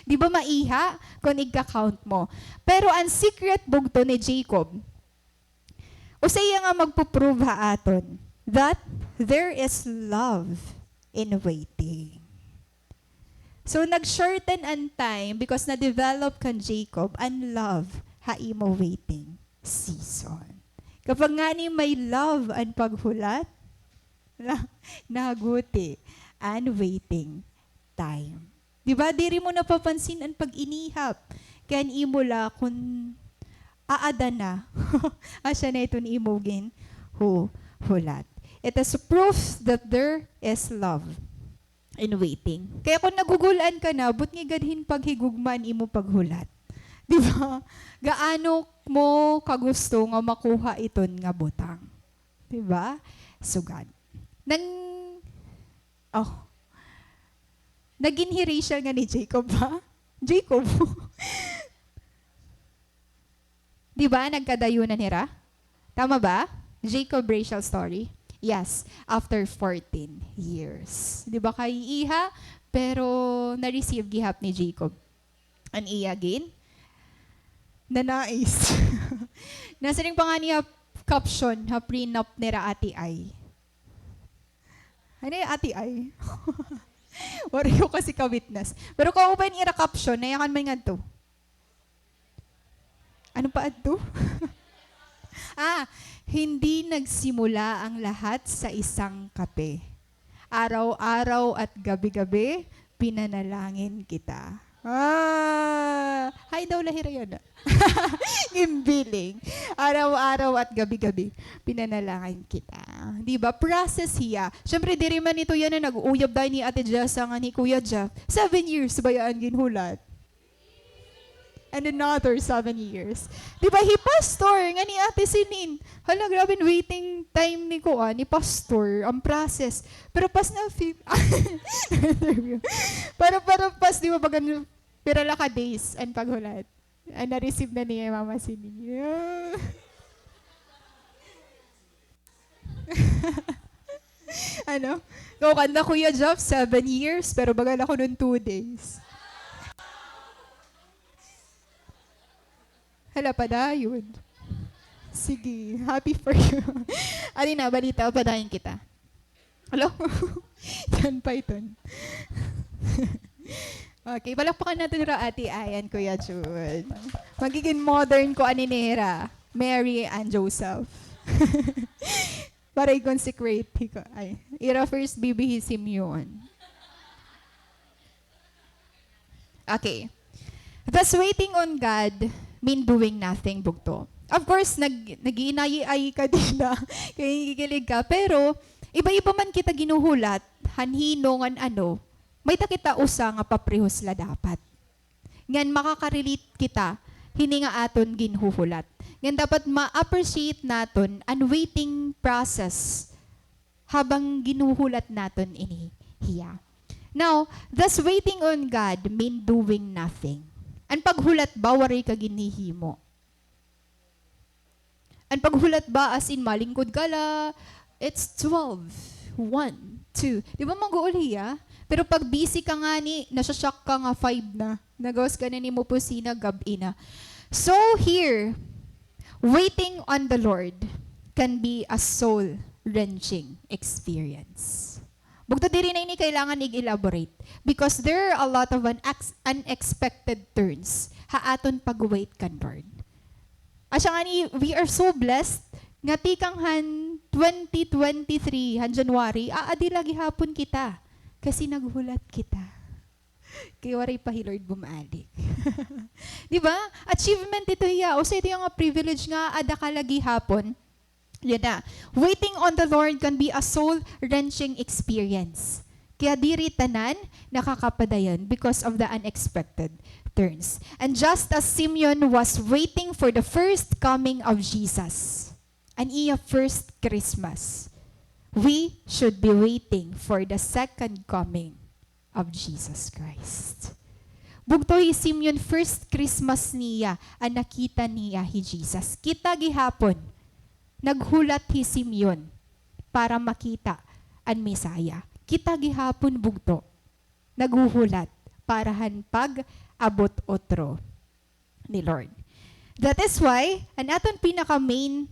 Di ba maiha kung igka-count mo? Pero ang secret bugto ni Jacob, usaya nga magpuprove ha aton, that there is love in waiting. So, nag-shorten ang time because na-develop kan Jacob ang love haimo waiting season. Kapag nga ni may love ang paghulat, naguti ang waiting time. Diba, diri mo napapansin ang pag-inihap. Kaya imula kung aada na, asya na ito ni imogin hulat. It is proof that there is love in waiting. Kaya kung nagugulan ka na, but nga gadhin paghigugman imo paghulat. Di ba? Gaano mo kagusto nga makuha iton nga butang. Di ba? Sugad. Oh, naging Rachel nga ni Jacob, ha? Jacob. Di ba? Nagkadayunan nila? Tama ba? Jacob Rachel story? Yes, after 14 years. Di ba kay iha? Pero na-receive gihap ni Jacob. An iya again? Nanais. Nasa rin pa nga niya caption, ha prenup nila ati ay. Ano yung ati ay? Wari ko kasi ka-witness. Pero kung pa ira caption, nayakan man nga to. Ano pa to? Hindi nagsimula ang lahat sa isang kape. Araw-araw at gabi-gabi, pinanalangin kita. Hay daw lahira yun. Imbiling. Araw-araw at gabi-gabi, pinanalangin kita. Di ba? Process hiya. Siyempre, di rin man ito yan na nag-uyab dahil ni Ate Jess nga ni Kuya Jeff. 7 years bayaan ginhulat. And another 7 years. Di ba, pastor nga ni Ate Sinin. Hala, grabe, waiting time ni Kuan, ni pastor, ang process. Pero pas na, para pas, di ba, bagan, pirala ka days, and paghulat. Na-receive na niya Mama Sinin. Ano? Kukanda Kuya Jeff, 7 years, pero bagal ako nun 2 days. Hala pa na, yun. Sige, happy for you. Alina, balita, padahin kita. Hello? Yan Python. Okay, palakpakan natin ra Ate Ayan, Kuya Jude. Magiging modern ko aninera, Mary and Joseph. Para i-consecrate ko. Ay, ira first bibihisim yun. Okay. Thus, waiting on God mean doing nothing, bugto. Of course, nag-iinay-ay ka din na, kaya higigilig ka, pero iba-iba man kita ginuhulat, hanhinongan ano, may takita usa nga paprehos la dapat. Ngan makaka-relate kita, hini nga aton ginhuhulat. Ngan dapat ma-appreciate naton ang waiting process habang ginuhulat naton ini hiya. Now, thus waiting on God mean doing nothing. Ang paghulat ba, waray ka ginihimo? Ang paghulat ba, as in malingkod ka la, it's 12, 1, 2. Di ba mag-uuli, Pero pag busy ka nga ni, nasashock ka nga 5 na. Nagawas ka na ni mo po gabi na. So here, waiting on the Lord can be a soul-wrenching experience. Bugto diri na ini kailangan i-elaborate because there are a lot of unexpected turns haaton pag-wait kan Lord. Asya nga ni, we are so blessed nga tikang 2023 January aadi lagi hapon kita kasi naghulat kita. Kaya waray pa Lord bumalik. Di ba? Achievement ito hiya. O sa ito yung privilege nga ada ka lagi hapon. Yan na. Waiting on the Lord can be a soul-wrenching experience. Kaya diri tanan nakakapadayon because of the unexpected turns. And just as Simeon was waiting for the first coming of Jesus, an iya first Christmas, we should be waiting for the second coming of Jesus Christ. Bugto hi Simeon first Christmas niya, ang nakita niya hi Jesus. Kita gihapon, naghulat hi Simeon para makita ang Mesaya. Kita gihapon bugto, naghuhulat para hanpag abot otro ni Lord. That is why, ang aton pinaka-main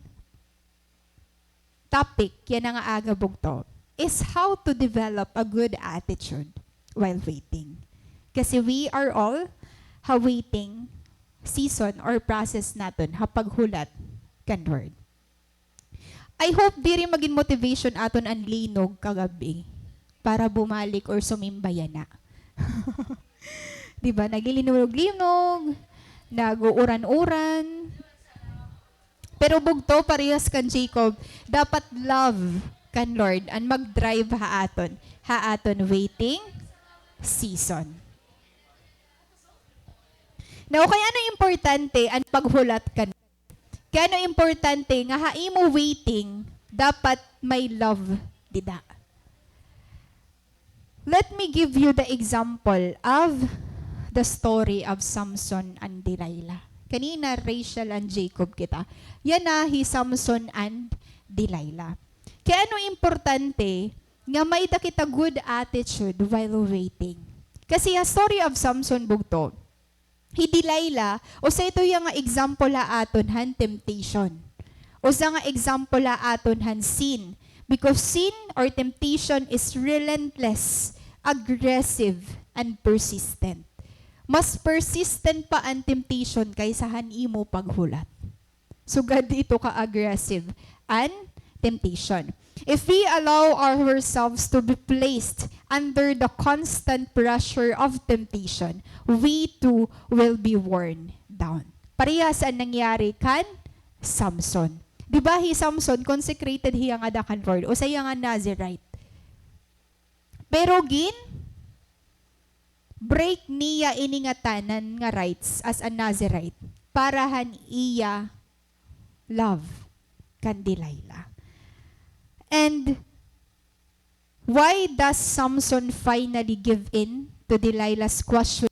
topic, yan ang aga bugto, is how to develop a good attitude while waiting. Kasi we are all waiting season or process naton hapaghulat kan Lord. I hope diri maging motivation aton ang linog kagabi para bumalik or sumimbaya na. Diba? Nagilinog-linog, nag-uuran-uran. Pero bugto, parehas kan Jacob, dapat love kan Lord and mag-drive haaton waiting season. Now, kaya ano importante ang paghulat kan? Kaya ano importante nga haimo waiting, dapat may love dida. Let me give you the example of the story of Samson and Delilah. Kanina, Rachel and Jacob kita. Yan na, Samson and Delilah. Kaya ano importante nga may kita good attitude while waiting. Kasi a story of Samson bugto, Delilah, o sa ito yung example la aton han temptation. O sa nga example la aton han sin. Because sin or temptation is relentless, aggressive, and persistent. Mas persistent pa ang temptation kaysa imo paghulat. So God ito ka-aggressive and temptation. If we allow ourselves to be placed under the constant pressure of temptation, we too will be worn down. Parehas ang nangyari kan Samson. Diba Samson, consecrated hiya nga da kan Lord, o sa nga Nazirite. Pero break niya iningatanan nga rights as a Nazirite para han iya love kan Delilah. And why does Samson finally give in to Delilah's question?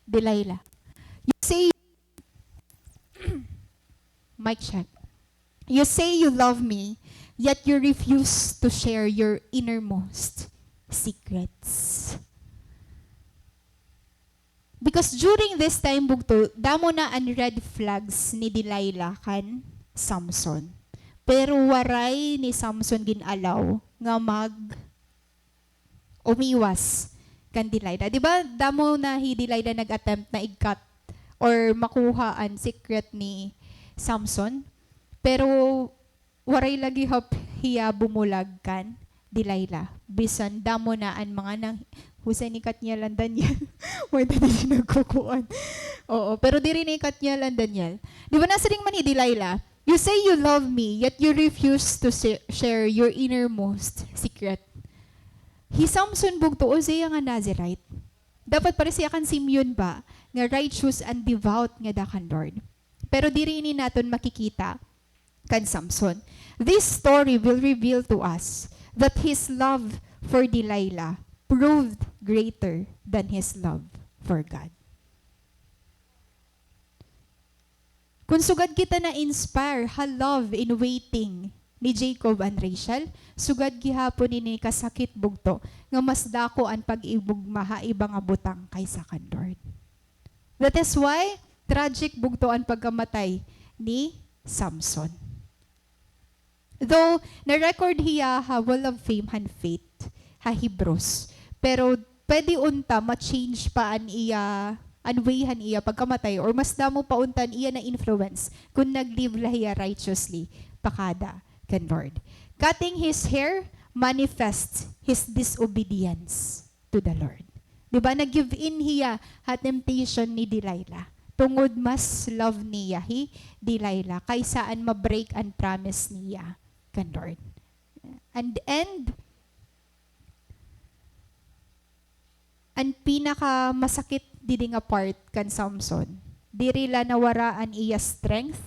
Delilah, you say, mic check. You say you love me, yet you refuse to share your innermost secrets. Because during this time bugto, damo na ang red flags ni Delilah kan Samson. Pero waray ni Samson ginalaw nga umiwas kan Delilah. Diba damo na Delilah nag-attempt na i-cut or makuha ang secret ni Samson. Pero waray lagi hiya bumulag kan Delilah. Bisan damo na ang mga nang husay ni kat niya lang Daniel. Wala din nagkukuan. Oo, pero diri ni kat niya lang Daniel. Di ba nasa ring man ni Delilah? You say you love me, yet you refuse to share your innermost secret. Samson bugto o siya nga Nazirite. Dapat para siya kan Simeon ba, nga righteous and devout nga dakan Lord. Pero diri ini naton makikita kan Samson. This story will reveal to us that his love for Delilah proved greater than his love for God. Kung sugad kita na inspire love in waiting ni Jacob and Rachel, sugad gihapon ini kasakit bugto nga mas dako ang pag-ibog mahaiba nga butang kaysa kan Lord. That is why tragic bugto ang pagkamatay ni Samson. Though na-record hiya Wall of Fame and Faith Hebrews, pero pwede unta ma-change pa an iya anwayhan iya pagkamatay or mas damo pa untan iya na influence kung nag-live lahiya righteously pakada kan Lord. Cutting his hair manifests his disobedience to the Lord. Diba nag-give in hiya temptation ni Delilah. Tungod mas love niya Delilah kaysa an ma-break an promise niya kan Lord. And ang pinaka masakit didi nga part kan Samson, diri la nawaraan iya strength,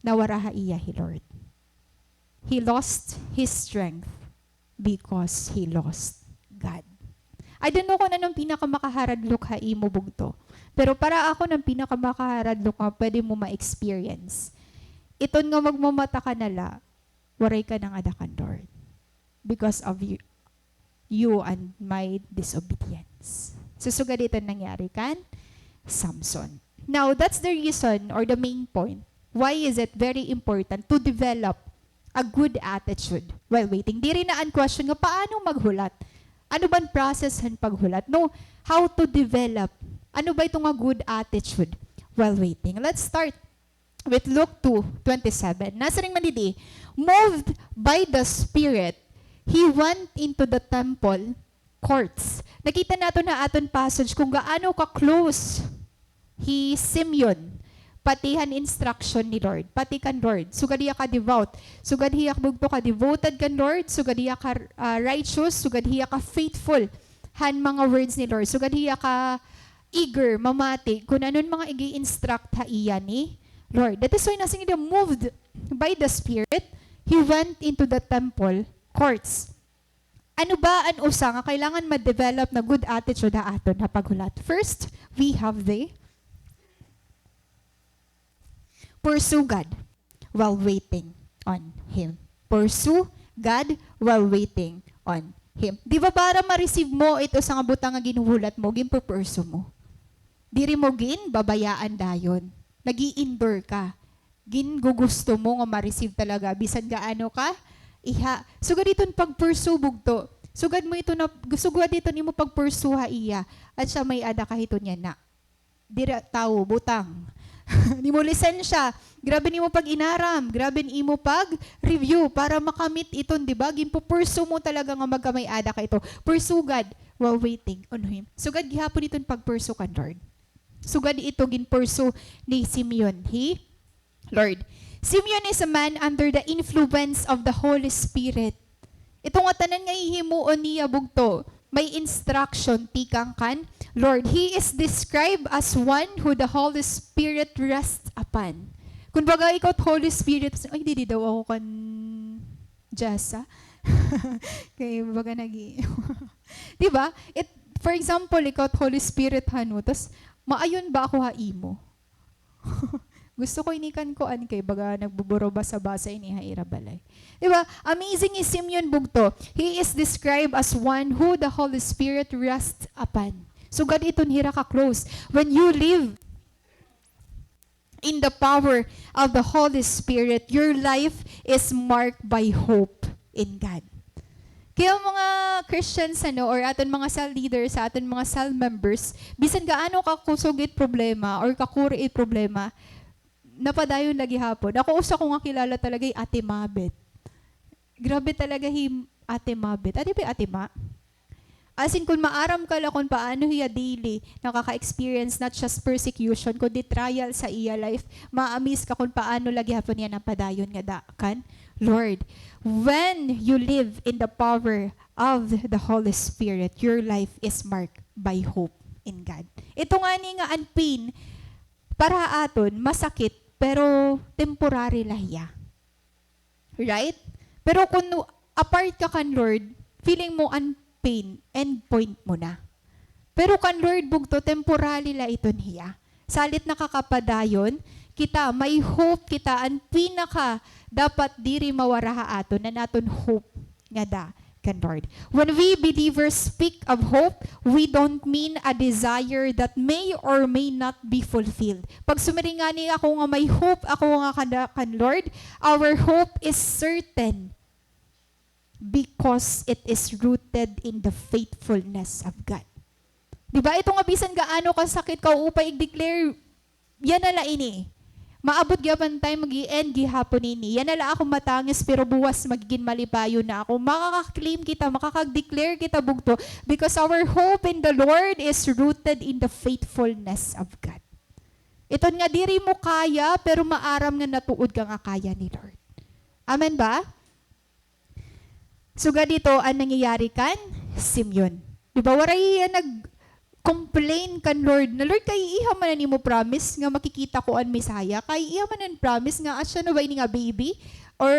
nawara iya Lord. He lost his strength because he lost God. I don't know kung anong pinakamakaharadlok imo bugto. Pero para ako ng pinakamakaharadlok pwede mo ma-experience. Iton nga magmamata ka nala, waray ka ng adakan Lord. Because of you and my disobedience. Susugad ito nangyari kan Samson. Now, that's the reason or the main point. Why is it very important to develop a good attitude while waiting? Di rin na ang question nga, paano maghulat? Ano bang process ng paghulat? No, how to develop. Ano ba itong a good attitude while waiting? Let's start with Luke 2:27. Nasa ring manidi, moved by the Spirit, he went into the temple courts. Nakita nato na aton passage kung gaano ka-close Simeon patihan instruction ni Lord. Pati kan Lord. Sugad hiya ka devout. Sugad hiya bugto ka devoted kan Lord. Sugad hiya ka righteous. Sugad hiya ka faithful. Han mga words ni Lord. Sugad hiya ka eager, mamati. Kung anon mga igi-instruct ha iya ni Lord. That is why nasing niya moved by the Spirit, He went into the temple courts. Ano ba ang usa nga kailangan ma-develop na good attitude na aton na paghulat? First, we have the pursue God while waiting on Him. Pursue God while waiting on Him. Di ba para ma-receive mo ito sa nga butang nga ginuhulat mo, ginpupursu mo. Diri mo babayaan dayon. Nag-i-endure ka. Gugusto mo nga ma-receive talaga. Bisan gaano ka, iha. Sugad dito pag-pursue bugto. Sugad mo ito na, sugad dito ni mo pag-pursue ha iya. At siya may ada kahito niya na. Dira tao, butang. Ni mo lisensya. Grabe ni mo pag-inaram. Grabe ni mo pag-review para makamit iton, di ba? Ginpo-pursue mo talaga nga magkamay ada ka ito. Pursue God while waiting on Him. Sugad gihapon iton pag-pursue kan Lord. Sugad ito ginpursue ni Simeon. Lord. Simeon is a man under the influence of the Holy Spirit. Ito nga tanan nga hihimuon niya bugto. May instruction tikang kan. Lord, he is described as one who the Holy Spirit rests upon. Kung baga ikaw Holy Spirit, ay di daw ako kan Jessa. Kaya baga diba? For example, ikaw Holy Spirit hano, tas maayon ba ako haimo? Gusto ko inikan ko kay baga nagbuburo basa-basa ini haira balay. Diba? Amazing is Simeon bugto. He is described as one who the Holy Spirit rests upon. So God iton hira ka close. When you live in the power of the Holy Spirit, your life is marked by hope in God. Kaya mga Christians or aton mga cell leaders, aton mga cell members, bisan gaano ka kusugit problema or kakuriit problema, napadayon lagi hapon. Ako usa ko nga kilala talaga yung Ate Mabet. Grabe talaga Ate Mabet. Ate ba Ate Ma? As in, kung maaram ka lang kung paano hiya daily nakaka-experience not just persecution, kundi trial sa iya life, ma-amaze ka kung paano lagi hapon yan napadayon nga kan. Lord, when you live in the power of the Holy Spirit, your life is marked by hope in God. Ito nga ni nga ang pain, para aton, masakit, pero temporary lahiya. Right? Pero kung apart ka kan Lord, feeling mo ang pain, end point mo na. Pero kan Lord bugto, temporary la iton hiya. Salit nakakapadayon, kita, may hope kita, ang pinaka dapat diri mawaraha aton na naton hope nga da kan Lord. When we believers speak of hope, we don't mean a desire that may or may not be fulfilled. Pag sumiringani ako nga may hope, ako nga kan Lord, our hope is certain because it is rooted in the faithfulness of God. Diba? Ito nga bisan gaano kasakit ka upay i-declare, yan na ini. Maabot gapan tayo mag-i-end gihapon ini. Yan nala ako matangis pero buwas magiging malipayo na ako. Makaka-claim kita, makaka-declare kita bugto because our hope in the Lord is rooted in the faithfulness of God. Ito nga diri mo kaya pero maaram nga natuod ka nga kaya ni Lord. Amen ba? So dito ang nangyayari kan Simeon. Diba waray complain kan Lord na Lord kay iha man ni mo promise nga makikita ko an Messiah kay iha man an promise nga asya na ba ini nga baby or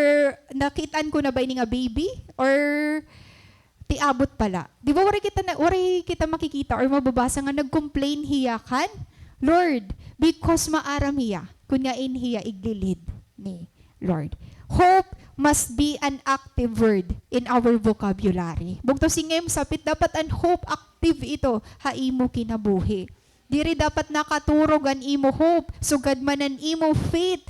nakitaan ko na ba ini nga baby or tiabot pala di ba wari kita makikita or mababasa nga nagcomplain hiya kan Lord because maaram hiya kun nga in hiya iglilid ni Lord. Hope must be an active word in our vocabulary. Bugto singem sapit dapat an hope active ito haimo kinabuhi. Diri dapat nakaturog an imo hope sugad man an imo faith.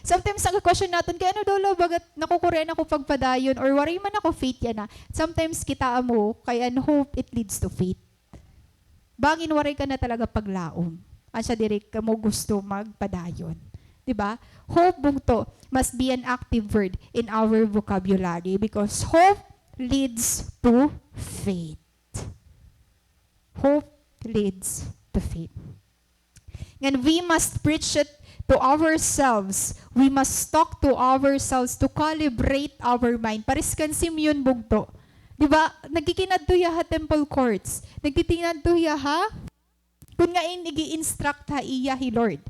Sometimes ang question natin kay ano daw bagat nakukuren ako pagpadayon or wari man ako faith yan na. Sometimes kita mo kay an hope it leads to faith. Bangin waray ka na talaga paglaom. Ansa diri ka mo gusto magpadayon. Diba? Hope bugto must be an active word in our vocabulary because hope leads to faith. Hope leads to faith. And we must preach it to ourselves. We must talk to ourselves to calibrate our mind. Paris kan Simeon bugto. Diba? Nagkikinadtuya ha temple courts. Nagtitinadtuya ha? Kung nga igi-instruct ha iya hi Lord.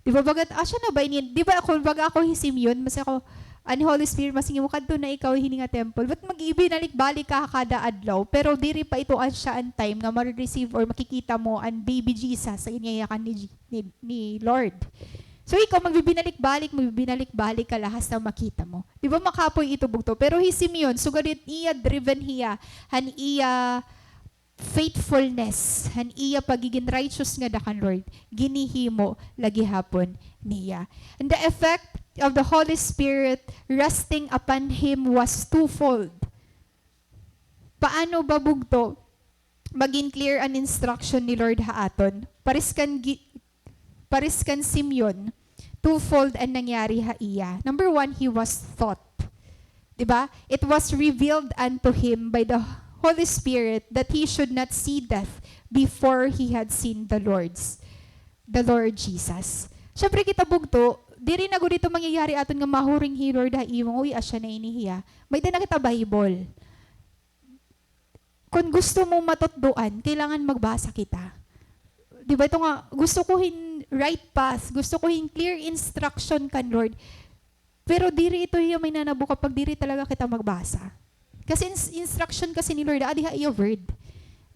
Diba bagat asya na ba ini? Diba ako baga ako hi Simeon, mas ako ani Holy Spirit masingi mo kadto na ikaw hini nga temple. But mag-ibinalik-balik ka kada adlaw, pero diri pa ito siya an time nga ma-receive or makikita mo an baby Jesus sa inyayakan ni Lord. So ikaw magbibinalik-balik ka lahas na makita mo. Di ba makapoy ito bugto? Pero hi Simeon, sugadit iya driven hiya, han iya faithfulness, han iya pagiging righteous nga dakan Lord, ginihimo lagi hapon niya. And the effect of the Holy Spirit resting upon him was twofold. Paano ba bugto? Maging clear an instruction ni Lord haaton. Paris kan Simeon, twofold ang nangyari ha iya. Number one, he was taught. Diba? It was revealed unto him by the Holy Spirit that he should not see death before he had seen the Lord Jesus. Siyempre kita bugto, di rin ako dito mangyayari aton nga mahuring hi Lord ha imong, uy, asya na inihiya. May na kita Bible. Kung gusto mo matutduan, kailangan magbasa kita. Di ba ito nga, gusto ko right path, gusto ko clear instruction kan Lord. Pero diri ito yung may nanabu kapag diri talaga kita magbasa. Kasi instruction kasi ni Lord, adi ha iya word.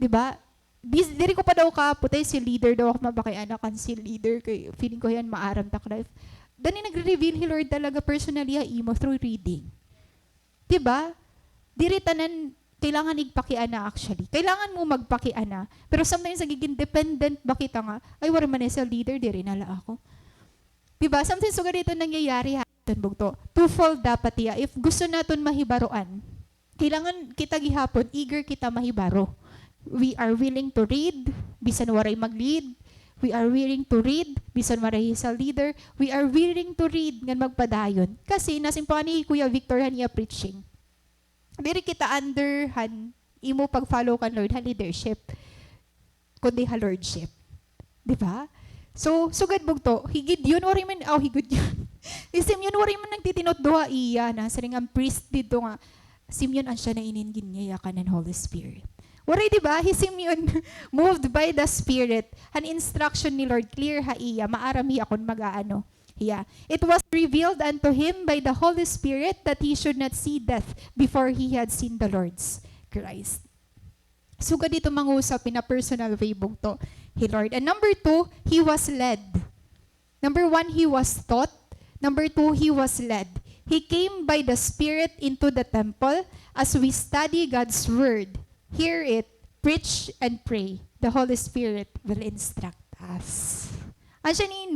Di ba? Diri ko pa daw ka, putay si leader daw ako mabakianakan si leader. Kay feeling ko yan maaram tak life. Dani nagre-reveal ni Lord talaga personally ha imo through reading. Di ba? Diri tanan kailangan igpakiana actually. Kailangan mo magpakiana. Pero sometimes nagiging dependent ba kita nga, ay wala man sa leader, di rin nala ako. Diba? Sometimes so ganito nangyayari ha. Bugto. Twofold dapat iya. If gusto natin mahibaroan, kailangan kita gihapon, eager kita mahibaro. We are willing to read, bisan waray mag-lead. We are willing to read, bisan waray sa leader. We are willing to read, ngan magpadayon. Kasi nasimpuan ni Kuya Victor niya preaching. Diri kita underhan imo pag-follow kan Lord ha leadership kundi ha lordship. Di ba? So sugad bugto, higid yun ori man higud yun. Isim yun ori man nagtitinot duha iya na sa ang priest dito nga Simeon an siya na iningin niya kan ng Holy Spirit. Ori di ba? Simeon moved by the Spirit. An instruction ni Lord clear ha iya maarami akon magaano. Yeah. It was revealed unto him by the Holy Spirit that he should not see death before he had seen the Lord's Christ. So, dito mangusap in a personal way bugto, he Lord. And number two, he was led. Number one, he was taught. Number two, he was led. He came by the Spirit into the temple as we study God's word. Hear it, preach, and pray. The Holy Spirit will instruct us. Andiyan in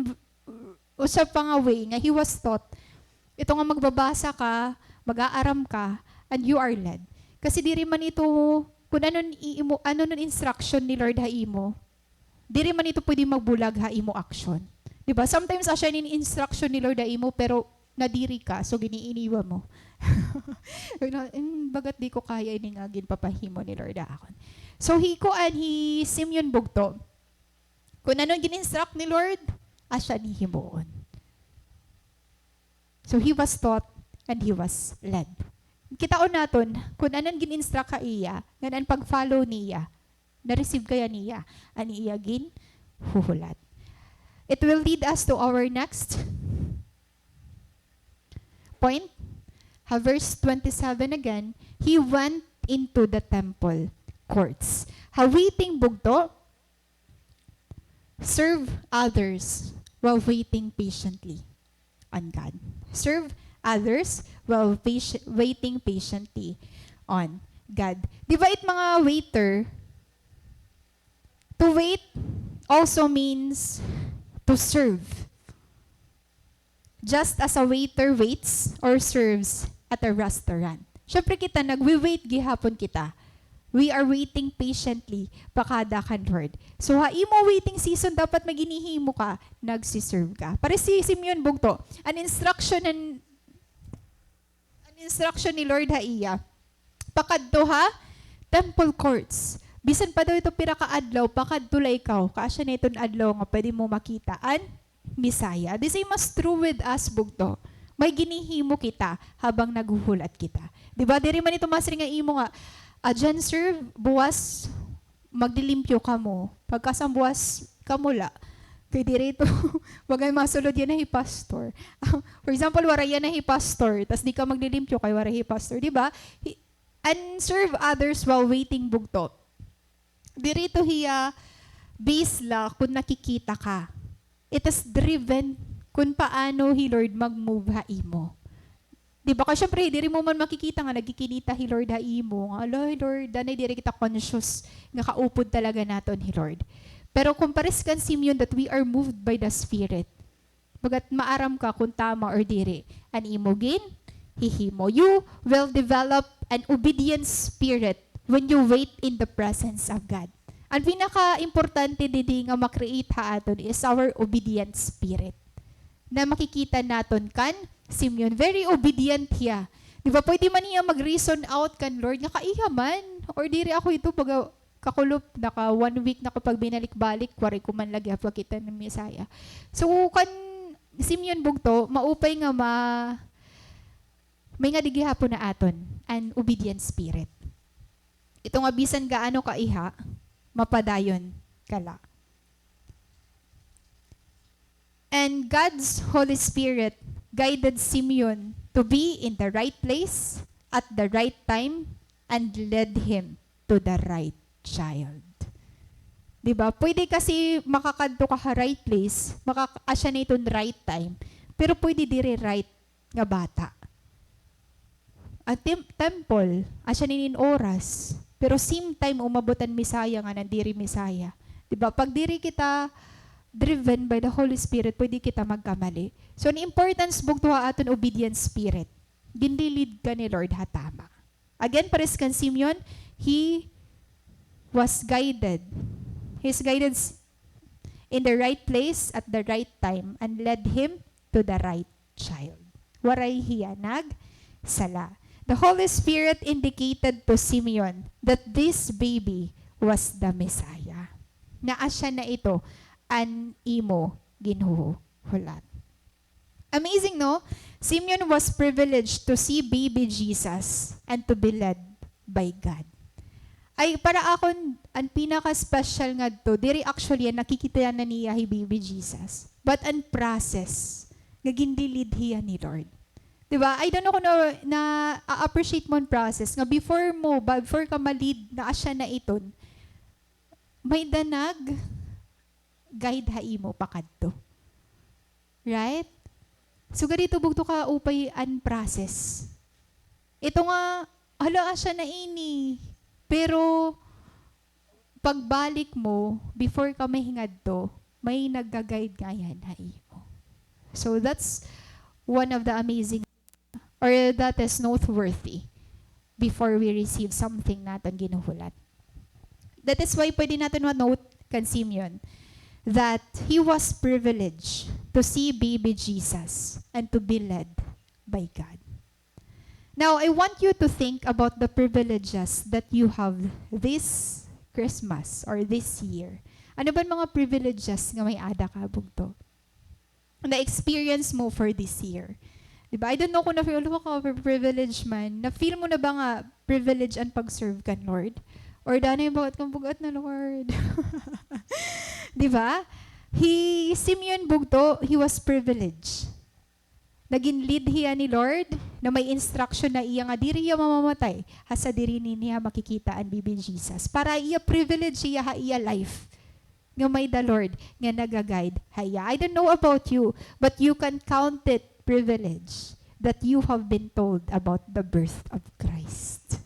usap pa nga way nga he was taught. Ito nga magbabasa ka, mag-aaram ka, and you are led. Kasi diri man ito, kung ano nun instruction ni Lord ha imo, diri man ito pwede magbulag ha imo action. Diba? Sometimes asya nin instruction ni Lord ha imo, pero nadiri ka, so giniiniwa mo. Bagat di ko kaya ini nga ginpapahimo ni Lord ha akon. So he Simeon bugto. Kung ano gin-instruct ni Lord, asya ni himuon. So he was taught and he was led. Kitaon naton kung anan gin-instruct ka iya, nganan pag-follow niya, na-receive kaya niya, ani iya gin huhulat. It will lead us to our next point. Verse 27 again, he went into the temple courts. Waiting bugto, serve others while waiting patiently on God. Serve others while waiting patiently on God. Di ba it mga waiter, to wait also means to serve. Just as a waiter waits or serves at a restaurant. Siyempre kita, nagwi-wait gihapon kita. We are waiting patiently pakada kan Lord. So imo waiting season dapat maginihimo ka, nagsiserve ka. Para si Simeon bugto, an instruction ni Lord ha iya. Pakadto ha, temple courts. Bisan pa daw ito pira ka adlaw, pakadtulay ikaw, kaasya na iton adlaw nga pwede mo makita an Misaya. The same as true with us, bugto. May ginihimo kita habang naghuhulat kita. Diba? Diri man ito masri nga imo nga, dyan sir, buwas, magdilimpyo ka mo. Pagkasang buwas, kamula. Kay dirito, wag ay masulod yan na pastor. For example, waray yan na pastor, tas di ka magdilimpyo kay waray pastor. Diba? And serve others while waiting, bugto. Dirito hiya, base la kung nakikita ka. It is driven kung paano hi Lord mag-move ha imo. Di ba? Kasi syempre, diri mo man makikita nga, nagkikinita hi Lord ha imo. Nga, Lord, danay diri kita conscious nga kaupod talaga naton hi Lord. Pero kung pares kan Simeon that we are moved by the Spirit, bagat maaram ka kung tama or diri, an imo gin, hihimo. You will develop an obedient spirit when you wait in the presence of God. Ang pinaka-importante didi nga makreate ha aton is our obedient spirit. Na makikita naton kan Simeon, very obedient hiya. Di ba pwede man niya mag-reason out kan Lord, nga kaiya man, or diri ako ito pag kakulop, naka 1 week na kapag binalik-balik, kwari ko man lagi hapag kita ng Misaya. So kan Simeon bugto, maupay nga may nga digihapon na aton, an obedient spirit. Ito nga bisan gaano kaiha, mapadayon kala. And God's Holy Spirit guided Simeon to be in the right place at the right time and led him to the right child. Diba? Pwede kasi makakadto ka sa right place, makakasya na itong right time, pero pwede dire right nga bata. At temple, asya ninin oras, pero same time umabutan Misaya nga nandiri Misaya. Diba? Pag diri kita driven by the Holy Spirit, pwede kita magkamali. So, ang importance bugtuha aton obedient spirit. Ginlilid ka ni Lord hatama. Again, pares kan Simeon, he was guided. He's guided in the right place at the right time and led him to the right child. Waray hiyanag sala. The Holy Spirit indicated to Simeon that this baby was the Messiah. Naasya na ito, an imo ginhuhulat. Amazing, no? Simeon was privileged to see baby Jesus and to be led by God. Ay, para akon, ang pinaka-special nga to, diri actually, nakikita na niya hi baby Jesus. But ang process, nga gindilid hiya ni Lord. Diba? I don't know kung na-appreciate mo ang process. Nga before ka malid na asya na iton, may danag, guide haimo pakadto. Right? So, ganito bugto ka upay an process. Ito nga, hala asya na ini. Pero, pagbalik mo, before ka mahingad to, may nagga-guide nga yan haimo. So, that's one of the amazing or that is noteworthy before we receive something natin ginuhulat. That is why pwede natin ma-note kan Simeon that he was privileged to see baby Jesus and to be led by God. Now, I want you to think about the privileges that you have this Christmas or this year. Ano ba mga privileges nga may ada ka bugto? Na-experience mo for this year? Diba? I don't know kung na-feel mo ka privilege man. Na-feel mo na ba nga privilege ang pag-serve kan Lord? Or danay bakit kang bugat na Lord? Diba? Simeon bugto, he was privileged. Naging lead hiya ni Lord na may instruction na iya nga diri iya mamamatay. Hasa diri niya makikita ang baby Jesus. Para iya privilege iya ha iya life. Nga may the Lord nga nagaguide haya. I don't know about you, but you can count it privilege that you have been told about the birth of Christ.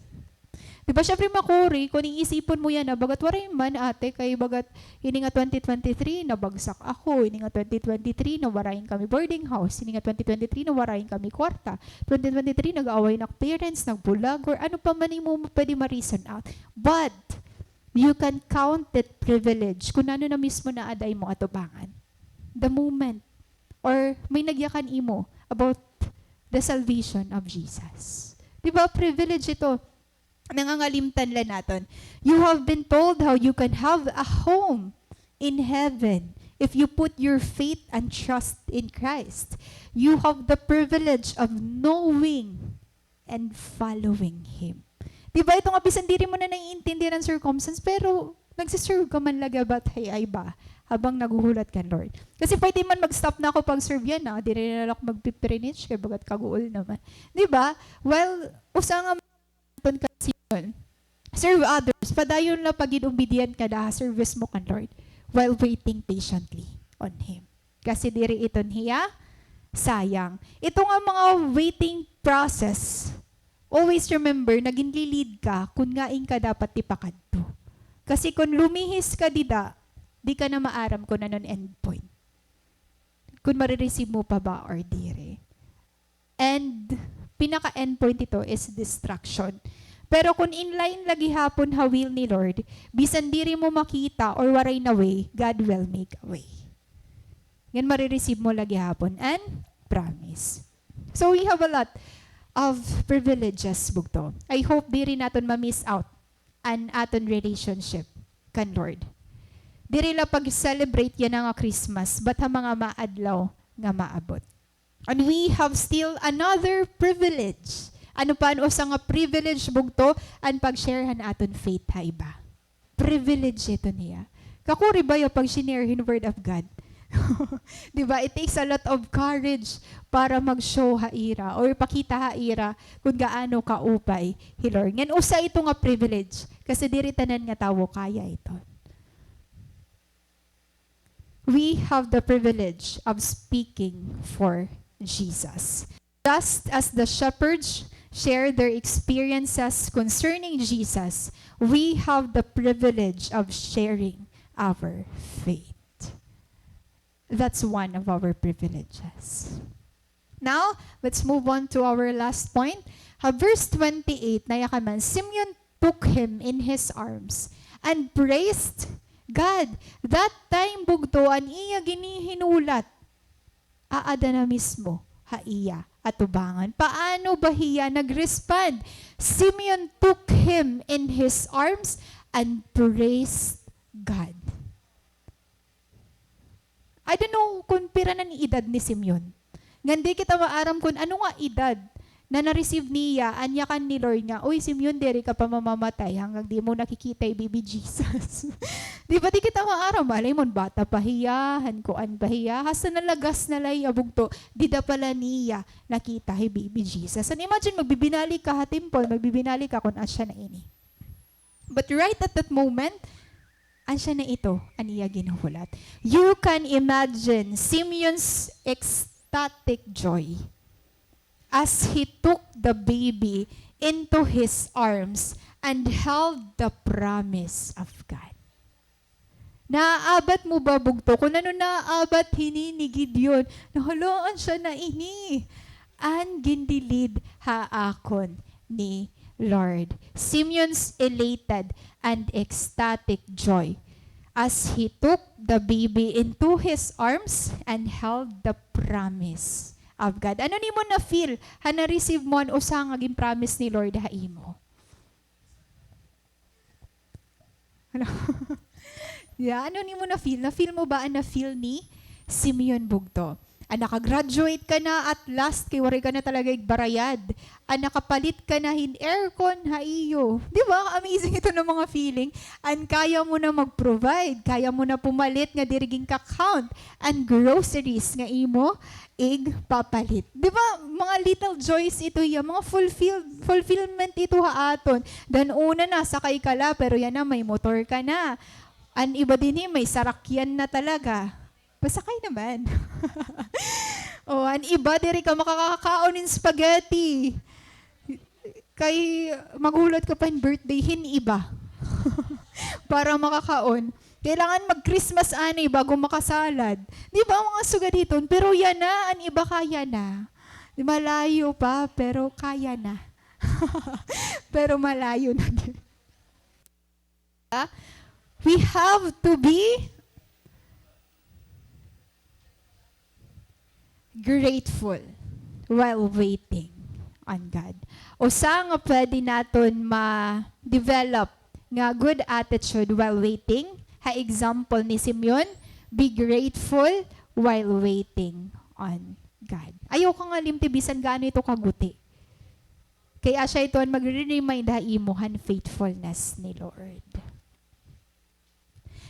Diba syempre makuri, kung iisipon mo yan, bagat waray man ate, kay bagat ini nga 2023, nabagsak ako, ini nga 2023, nawarayin kami boarding house, ini nga 2023, nawarayin kami kwarta, 2023, nag-away na parents, nagbulag, or ano pa man mo pwede ma-reason out. But, you can count it privilege kung ano na mismo na aday mo atubangan. The moment or may nagyakan imo about the salvation of Jesus. Diba, privilege ito. nangangalimtan lang natin. You have been told how you can have a home in heaven if you put your faith and trust in Christ. You have the privilege of knowing and following Him. Diba ito nga, bisan di rin mo na naiintindihan ng circumstance, pero nagsiserve ka man lagabat ay ba habang naguhulat ka, Lord. Kasi pwede man mag-stop na ako pag serve yan, di rin na ako magpiprinitch, kaya bagat kaguol naman. Diba? Well, usa nga kasi yun, serve others, padayon lang pag inubidient ka na, service mo kan Lord, while waiting patiently on Him. Kasi diri ito niya, sayang. Ito nga mga waiting process, always remember, naging lilid ka, kung ngain ka dapat tipakadto. Kasi kung lumihis ka di ka na maaram kung ano endpoint. Kung marireceive mo pa ba or dire. And pinaka-endpoint ito is distraction. Pero kung inline lagi hapon ha will ni Lord, bisan diri mo makita or waray na way, God will make a way. Yan marireceive mo lagi hapon and promise. So we have a lot of privileges bugto. I hope diri naton ma-miss out an aton relationship kan Lord. Diri la pag-celebrate yan nga Christmas, but ha mga maadlaw nga maabot. And we have still another privilege. Ano pa ano sa nga privilege bugto ang pag-sharehan aton faith ha iba. Privilege ito niya. Kakuri ba yung pag-share in word of God? Diba? It takes a lot of courage para mag-show haira or pakita haira kung gaano kaupay hilor. Ngan usa ito nga privilege kasi diri tanan nga tawo kaya ito. We have the privilege of speaking for Jesus. Just as the shepherds share their experiences concerning Jesus, we have the privilege of sharing our faith. That's one of our privileges. Now, let's move on to our last point. Verse 28, nayakaman, Simeon took him in his arms and praised God. That time bugto an iya ginihinulat. Aada na mismo, ha iya atubangan. Paano ba hiya nag-respond? Simeon took him in his arms and praised God. I don't know kung pira na ni edad ni Simeon. Ngandi kita maaram kung ano nga edad na na-receive niya, anya kan ni Lord nga, uy, Simeon, deri ka pa mamamatay hanggang di mo nakikita yung baby Jesus. Di ba di kita maaram? Malay mo, bata pahiyahan ko, an pahiya, hasa nalagas na lay abugto, di da pala niya nakita yung baby Jesus. And imagine, magbibinali ka hatimpol, magbibinali ka kung asya na ini. But right at that moment, ansya na ito, aniya ginuhulat. You can imagine Simeon's ecstatic joy as he took the baby into his arms and held the promise of God. Naaabat mo ba bugto? Kung ano naaabat hininigid yun, nahalaan siya na ini. Ang gindilid haakon ni Lord. Simeon's elated and ecstatic joy as he took the baby into his arms and held the promise of God. Ano ni mo na feel? Na-receive mo ang usang aging promise ni Lord haimo. Ano? Yeah, ano ni mo na feel? Na-feel mo ba ang na-feel ni Simeon bugto? Nakagraduate ka na at last, kay wari ka na talaga igbarayad. Nakapalit ka na hin aircon, haiyo. Di ba? Amazing ito ng mga feeling. Kaya mo na mag-provide, kaya mo na pumalit nga diriging ka-count, and groceries nga imo, papalit. Di ba? Mga little joys ito yan, mga fulfillment ito haaton. Dan una na, sakay ka la, pero yan na, may motor ka na. Iba din may sarakyan na talaga. Pasakay naman. Iba, diri ka makakakaon ng spaghetti. Kay magulat ka pa in birthday, iba. Para makakaon. Kailangan mag-Christmas ani bago makasalad. Di ba mga sugaditon? Pero yan na, an iba kaya na. Malayo pa, pero kaya na. Pero malayo na din. We have to be grateful while waiting on God. Usa nga pwede naton ma-develop nga good attitude while waiting. Ha example ni Simeon, be grateful while waiting on God. Ayaw ka nga limtibisan gaano ito kaguti. Kaya siya ito magre-remind ha imuhan faithfulness ni Lord.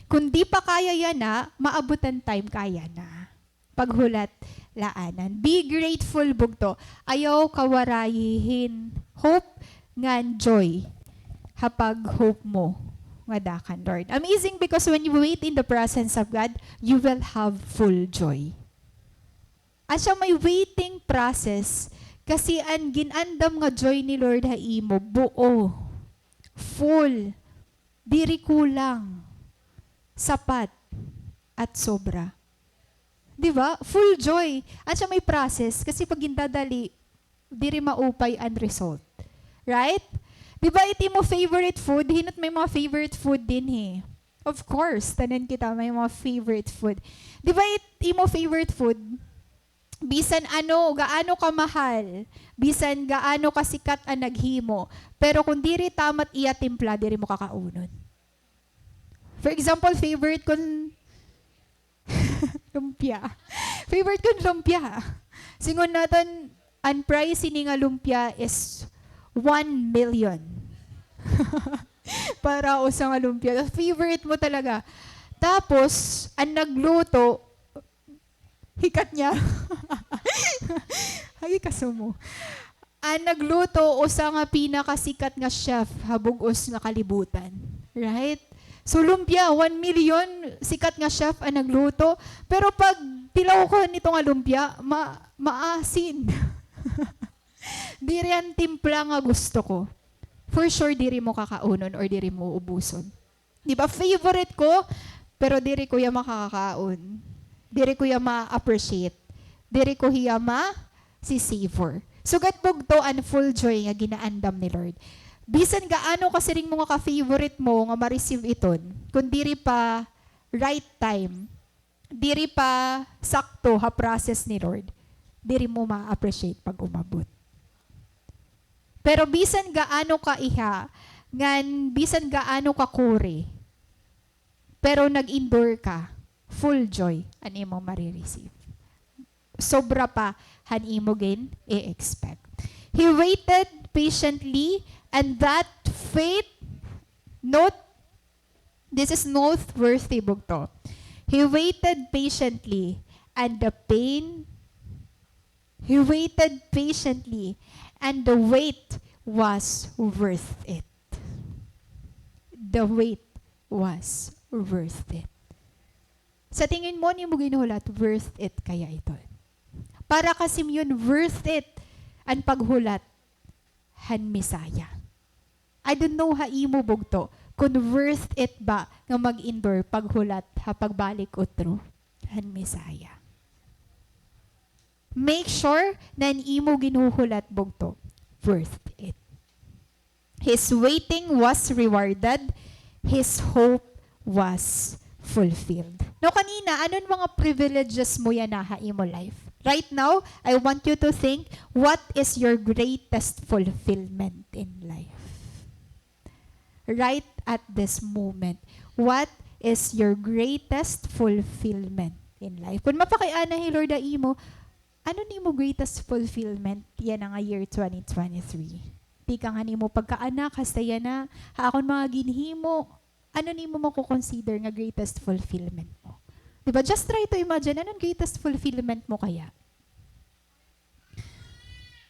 Kung di pa kaya yan na, maabutan time kaya na. Paghulat laanan. Be grateful bugto. Ayaw kawarayihin. Hope ngan joy. Hapag hope mo nga dakan, Lord. Amazing because when you wait in the presence of God, you will have full joy. At siya may waiting process kasi ang ginandam nga joy ni Lord ha imo, buo, full, diri kulang, sapat, at sobra. Di ba? Full joy. At siya may process kasi pag gindadali, diri maupay ang result. Right? Di ba iti mo favorite food? Hinot may mga favorite food din he. Of course, tanan kita may mga favorite food. Di ba iti mo favorite food? Bisan ano, gaano ka mahal, bisan gaano ka sikat ang naghimo, pero kung diri tamat iya timpla, diri mo kakaunon. For example, favorite kong lumpia. Favorite kong lumpia. Singon natin, ang price ini nga lumpia is 1 million. Para usang nga lumpia. Favorite mo talaga. Tapos, ang nagluto, hikat niya. Ay, kasumo. Ang nagluto, usang nga pinakasikat nga chef, habugos nga kalibutan. Right? So, lumpia, 1 million, sikat nga chef ang nagluto. Pero pag tilaw ko nito nga lumpia, maasin. Diri ang timpla nga gusto ko. For sure, diri mo kakaunon or diri mo ubuson. Di ba? Favorite ko, pero diri ko ya makakaon. Diri ko ya ma-appreciate. Diri ko hiya ma-si-savor. So, gatbog to ang full joy nga ginaandam ni Lord. Bisan gaano kasi ring mga ka-favorite mo nga ma-receive iton, kung diri pa right time, diri pa sakto ha process ni Lord, diri mo ma-appreciate pag umabot. Pero bisan gaano ka iha, ngan bisan gaano ka kuri, pero nag-endure ka, full joy, ani mo marireceive. Sobra pa, hani mo gin i-expect. He waited patiently, and that faith, note, this is noteworthy bugto. He waited patiently, and the pain, he waited patiently, and the wait was worth it. The wait was worth it. Sa tingin mo, ni mo ginuhulat, worth it kaya ito. Para kasi yun, worth it ang paghulat, han Misaya. I don't know ha imo bugto, kung worth it ba nga mag-endure paghulat ha pagbalik utro, han Misaya. Make sure na imo ginuhulat bugto, worth it. His waiting was rewarded, his hope was fulfilled. No, kanina, anong mga privileges mo yan na imo life? Right now, I want you to think, what is your greatest fulfillment in life? Right at this moment, what is your greatest fulfillment in life? Kung mapakiana ni Lord imo, ano ni mo greatest fulfillment yan nga year 2023? Di ka nga ni mo pagkaanak, hasta yan na, haakon mga ginhimo, ano ni mo makukonsider nga greatest fulfillment mo? Diba? Just try to imagine, anong greatest fulfillment mo kaya?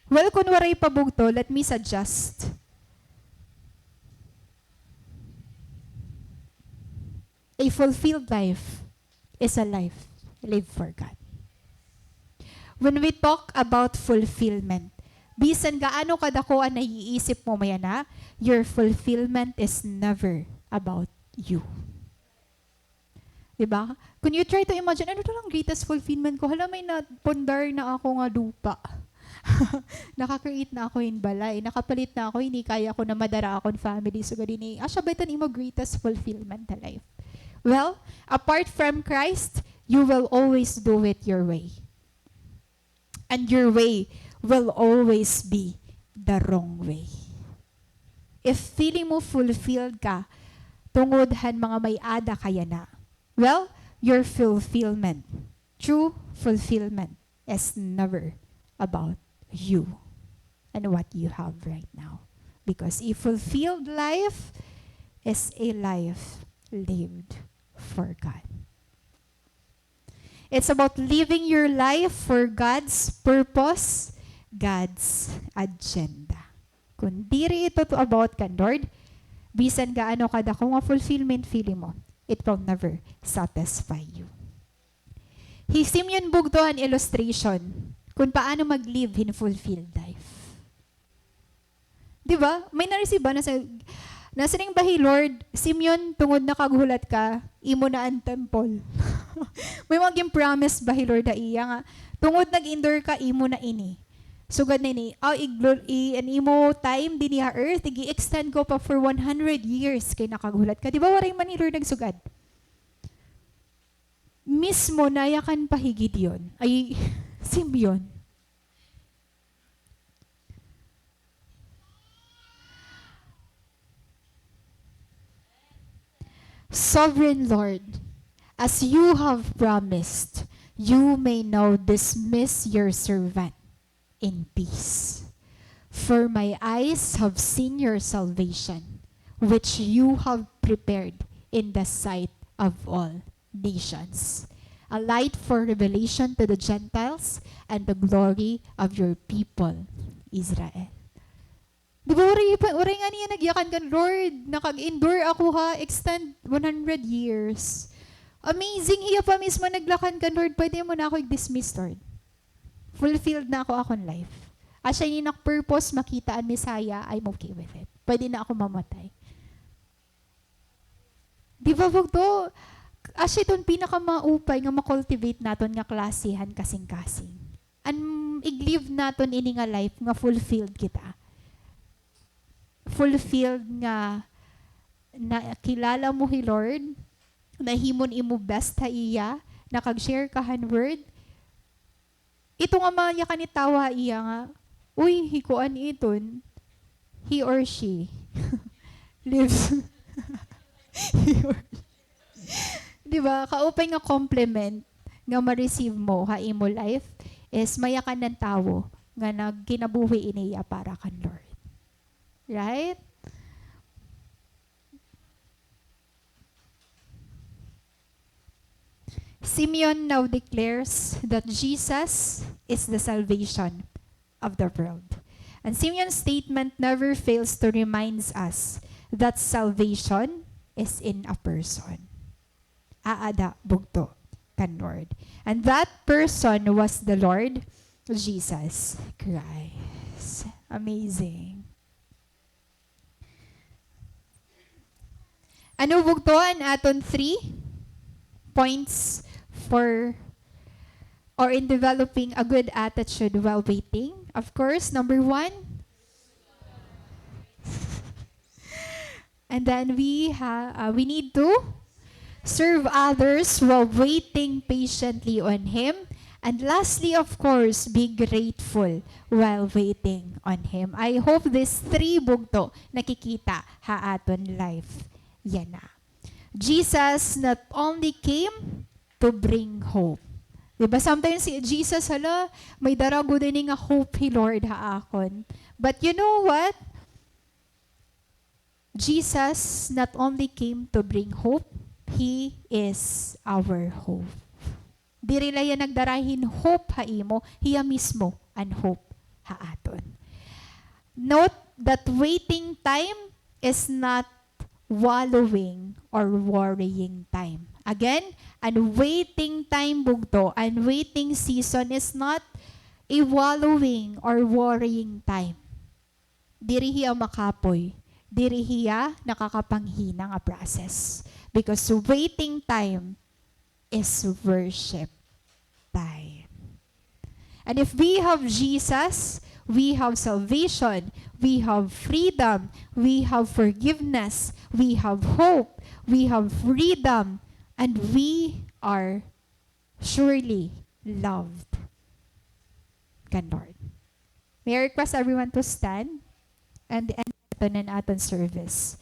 Well, kung waray pabugto, let me suggest. A fulfilled life is a life lived for God. When we talk about fulfillment, bisan gaano kadako ang naiisip mo maya na, your fulfillment is never about you. Diba? Kung you try to imagine, ano lang greatest fulfillment ko? Hala, may napundar na ako nga lupa. Naka-create na ako in balay. Nakapalit na ako, hindi kaya ko na madara akong family. So, ganini, asya ba ito mo greatest fulfillment na life? Well, apart from Christ, you will always do it your way. And your way will always be the wrong way. If feeling mo fulfilled ka, tungod mga may ada kaya na, well, your fulfillment, true fulfillment, is never about you and what you have right now. Because a fulfilled life is a life lived for God. It's about living your life for God's purpose, God's agenda. Kung diri ito about ka, Lord, bisan gaano kada kung nga fulfillment feeling mo, it will never satisfy you. Simeon bugto an illustration kung paano mag-live in fulfilled life. Di ba? May na-receive ba nasa ning bahi, Lord, Simeon, tungod na kaghulat ka, imo na ang temple. May maging promise bahi, Lord, na iya nga, tungod nag-endure ka, imo na ini. Sugad na ini, imo time din niya earth, i-extend ko pa for 100 years kay nakagulat ka. Di ba waray man ni Lord nagsugad? Mismo nayakan pahigid yun. Ay, Simeon. Sovereign Lord, as you have promised, you may now dismiss your servant in peace. For my eyes have seen your salvation, which you have prepared in the sight of all nations, a light for revelation to the Gentiles and the glory of your people, Israel. Di ba, oray nga niya nagyakan kan, Lord, nakag-endure ako ha, extend 100 years. Amazing, iya pa mismo naglakan kan, Lord, pwede mo na ako i-dismiss, Lord. Fulfilled na ako akong life. Asya niya purpose makita ang Messiah, I'm okay with it. Pwede na ako mamatay. Di ba, to? Asya itong pinakamaupay nga makultivate naton nga klasihan kasing-kasing. I-live naton ini nga life nga fulfilled kita. Fulfilled nga nakilala mo hi Lord, nahimon imo best ha iya, nakag-share ka han word. Ito nga maya kanitawa iya nga, uy, hikuan iton, he or she lives. Di ba? Kaupay nga compliment nga ma-receive mo ha imo life is mayakan ng tao nga nagkinabuhi iniya para kan Lord. Right? Simeon now declares that Jesus is the salvation of the world. And Simeon's statement never fails to remind us that salvation is in a person. Aada bugto kan Lord. And that person was the Lord Jesus Christ. Amazing. Ano bugtoan aton 3 points for or in developing a good attitude while waiting? Of course, number 1. And then we need to serve others while waiting patiently on Him. And lastly, of course, be grateful while waiting on Him. I hope these 3 bugto nakikita ha aton life. Yan na. Jesus not only came to bring hope. Diba? Sometimes si Jesus, may darago din nga hope hi Lord ha akon. But you know what? Jesus not only came to bring hope, He is our hope. Diri laya nagdarahin hope ha imo, Hiya mismo an hope ha aton. Note that waiting time is not wallowing or worrying time. Again, and waiting time bugto, and waiting season is not a wallowing or worrying time. Diri hiya makapoy. Diri hiya nakakapanghinang a process. Because waiting time is worship time. And if we have Jesus, we have salvation, we have freedom, we have forgiveness, we have hope, we have freedom, and we are surely loved. Kan Lord. May I request everyone to stand and end aton service.